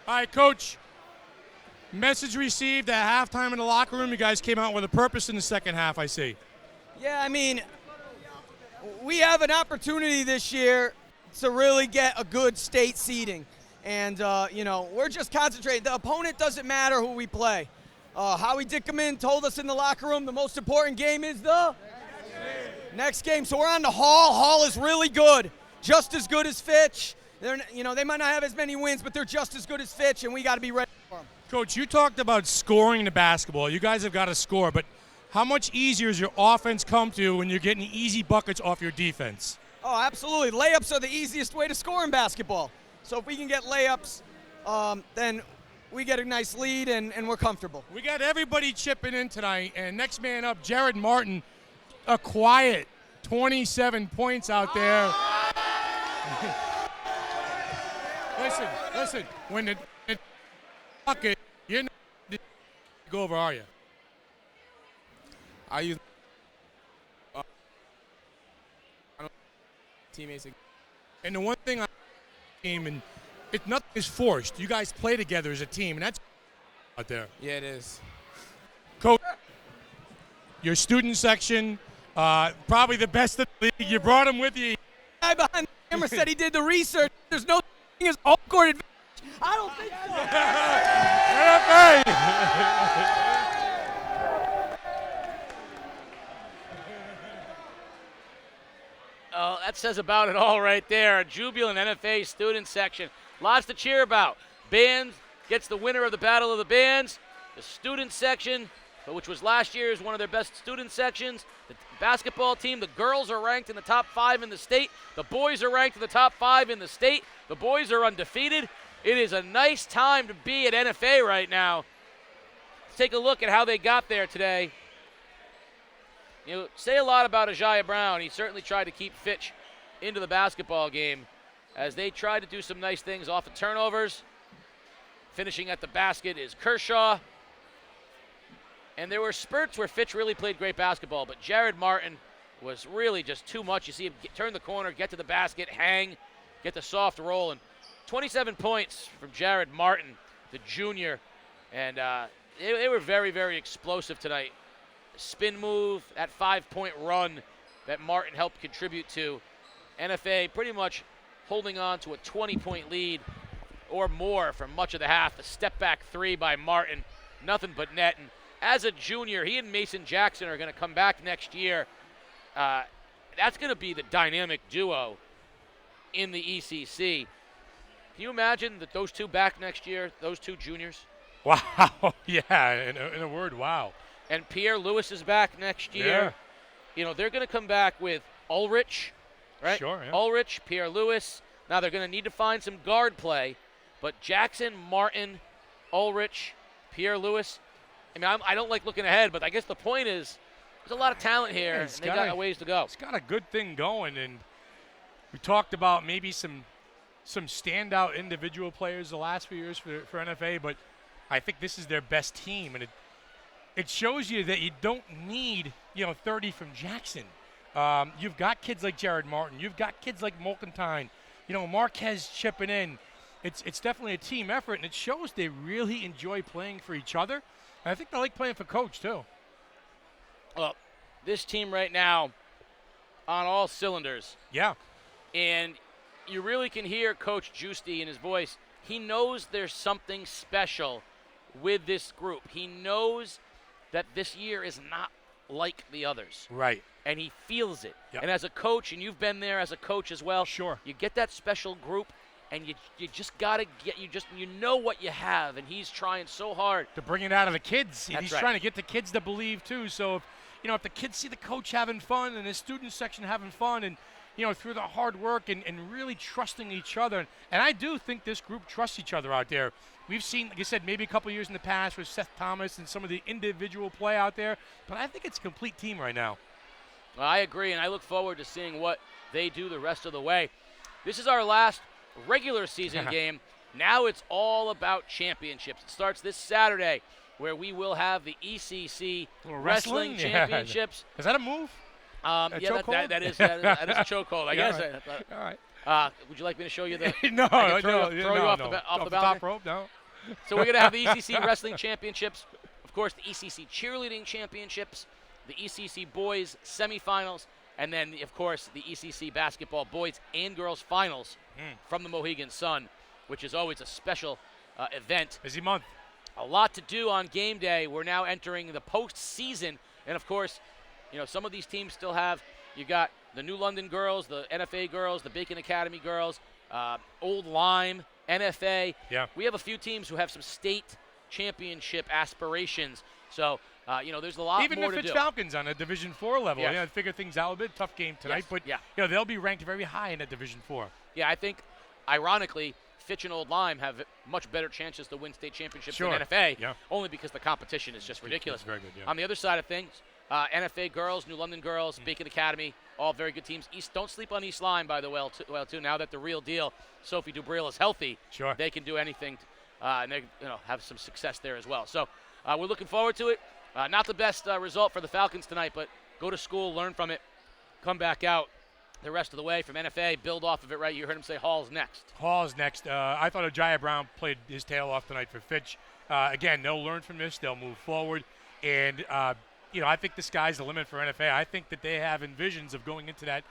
All right, Coach. Message received at halftime in the locker room. You guys came out with a purpose in the second half, I see. Yeah, I mean, we have an opportunity this year to really get a good state seeding. And, we're just concentrating. The opponent doesn't matter who we play. Howie Dickerman told us in the locker room the most important game is the next game. So we're on to Hall. Hall is really good, just as good as Fitch. They might not have as many wins, but they're just as good as Fitch, and we got to be ready for them. Coach, you talked about scoring the basketball. You guys have got to score, but how much easier is your offense come to when you're getting easy buckets off your defense? Oh, absolutely. Layups are the easiest way to score in basketball. So if we can get layups, then we get a nice lead and we're comfortable. We got everybody chipping in tonight, and next man up, Jared Martin, a quiet 27 points out there. Listen, when the bucket, you're not to go over, are you? I use teammates. And the one thing I team, and nothing is forced. You guys play together as a team, and that's out there. Yeah, it is. Coach, your student section, probably the best of the league. You brought him with you. The guy behind the camera said he did the research. There's no thing as home court advantage. I don't think so. Oh, that says about it all right there. A jubilant NFA student section. Lots to cheer about. Band gets the winner of the Battle of the Bands. The student section, which was last year's one of their best student sections. The basketball team, the girls are ranked in the top 5 in the state. The boys are ranked in the top 5 in the state. The boys are undefeated. It is a nice time to be at NFA right now. Let's take a look at how they got there today. Say a lot about Ajaia Brown. He certainly tried to keep Fitch into the basketball game as they tried to do some nice things off of turnovers. Finishing at the basket is Kershaw. And there were spurts where Fitch really played great basketball, but Jared Martin was really just too much. You see him turn the corner, get to the basket, hang, get the soft roll, and 27 points from Jared Martin, the junior. And they were very, very explosive tonight. Spin move, that 5-point run that Martin helped contribute to. NFA pretty much holding on to a 20-point lead or more for much of the half. A step-back 3 by Martin, nothing but net. And as a junior, he and Mason Jackson are going to come back next year. That's going to be the dynamic duo in the ECC. Can you imagine that those two back next year, those two juniors? Wow, yeah, in a word, wow. And Pierre Lewis is back next year. Yeah. They're going to come back with Ulrich, right? Sure, yeah. Ulrich, Pierre Lewis. Now they're going to need to find some guard play, but Jackson, Martin, Ulrich, Pierre Lewis. I mean, I don't like looking ahead, but I guess the point is there's a lot of talent here, and they got a ways to go. It's got a good thing going, and we talked about maybe some standout individual players the last few years for NFA, but I think this is their best team, and it shows you that you don't need 30 from Jackson. You've got kids like Jared Martin. You've got kids like Molkentine. Marquez chipping in. It's definitely a team effort, and it shows they really enjoy playing for each other. And I think they like playing for Coach, too. Well, this team right now on all cylinders. Yeah. And you really can hear Coach Giusti in his voice. He knows there's something special with this group. He knows that this year is not like the others. Right. And he feels it. Yep. And as a coach, and you've been there as a coach as well. Sure. You get that special group, and you just got to get, you know what you have, and he's trying so hard. To bring it out of the kids. That's He's right. trying to get the kids to believe, too. So, if the kids see the coach having fun and his student section having fun, and through the hard work and really trusting each other. And I do think this group trusts each other out there. We've seen, like I said, maybe a couple years in the past with Seth Thomas and some of the individual play out there, but I think it's a complete team right now. Well, I agree, and I look forward to seeing what they do the rest of the way. This is our last regular season game. Now it's all about championships. It starts this Saturday, where we will have the ECC Wrestling Championships. Yeah. Is that a move? That is a chokehold, I guess. Right. All right. Would you like me to show you the? No, throw you off no. the top rope, no. So we're going to have the ECC Wrestling Championships, of course, the ECC Cheerleading Championships, the ECC Boys Semifinals, and then, of course, the ECC Basketball Boys and Girls Finals from the Mohegan Sun, which is always a special event. Busy month. A lot to do on game day. We're now entering the postseason, and of course, some of these teams still have. You got the New London girls, the NFA girls, the Bacon Academy girls, Old Lyme, NFA. Yeah. We have a few teams who have some state championship aspirations. So, there's a lot Even more the to Fitch do. Falcons on a Division 4 level. Yes. Yeah, figure things out a bit. Tough game tonight, Yes. but they'll be ranked very high in that Division 4. Yeah, I think, ironically, Fitch and Old Lyme have much better chances to win state championships than NFA, only because the competition is just ridiculous. It's very good, yeah. On the other side of things, NFA girls, New London girls, Bacon Academy, all very good teams. Don't sleep on East Lyme, by the way, too. Now that the real deal, Sophie Dubril, is healthy, they can do anything, and they have some success there as well. So we're looking forward to it. Not the best result for the Falcons tonight, but go to school, learn from it, come back out the rest of the way from NFA, build off of it, right? You heard him say Hall's next. Hall's next. I thought Ojaya Brown played his tail off tonight for Fitch. Again, they'll learn from this. They'll move forward. And, I think the sky's the limit for NFA. I think that they have envisions of going into that,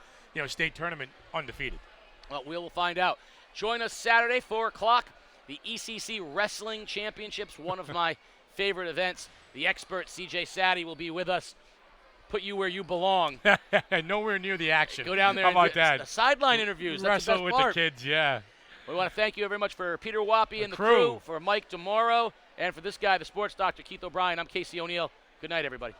state tournament undefeated. Well, we'll find out. Join us Saturday, 4 o'clock, the ECC Wrestling Championships, one of my favorite events. The expert, CJ Saddy, will be with us. Put you where you belong. Nowhere near the action. Go down there How and about do that? The sideline interviews. That's Wrestle the with best part. the kids, yeah. We want to thank you very much for Peter Wappy and the crew, for Mike DeMoro, and for this guy, the sports doctor, Keith O'Brien. I'm Casey O'Neill. Good night, everybody.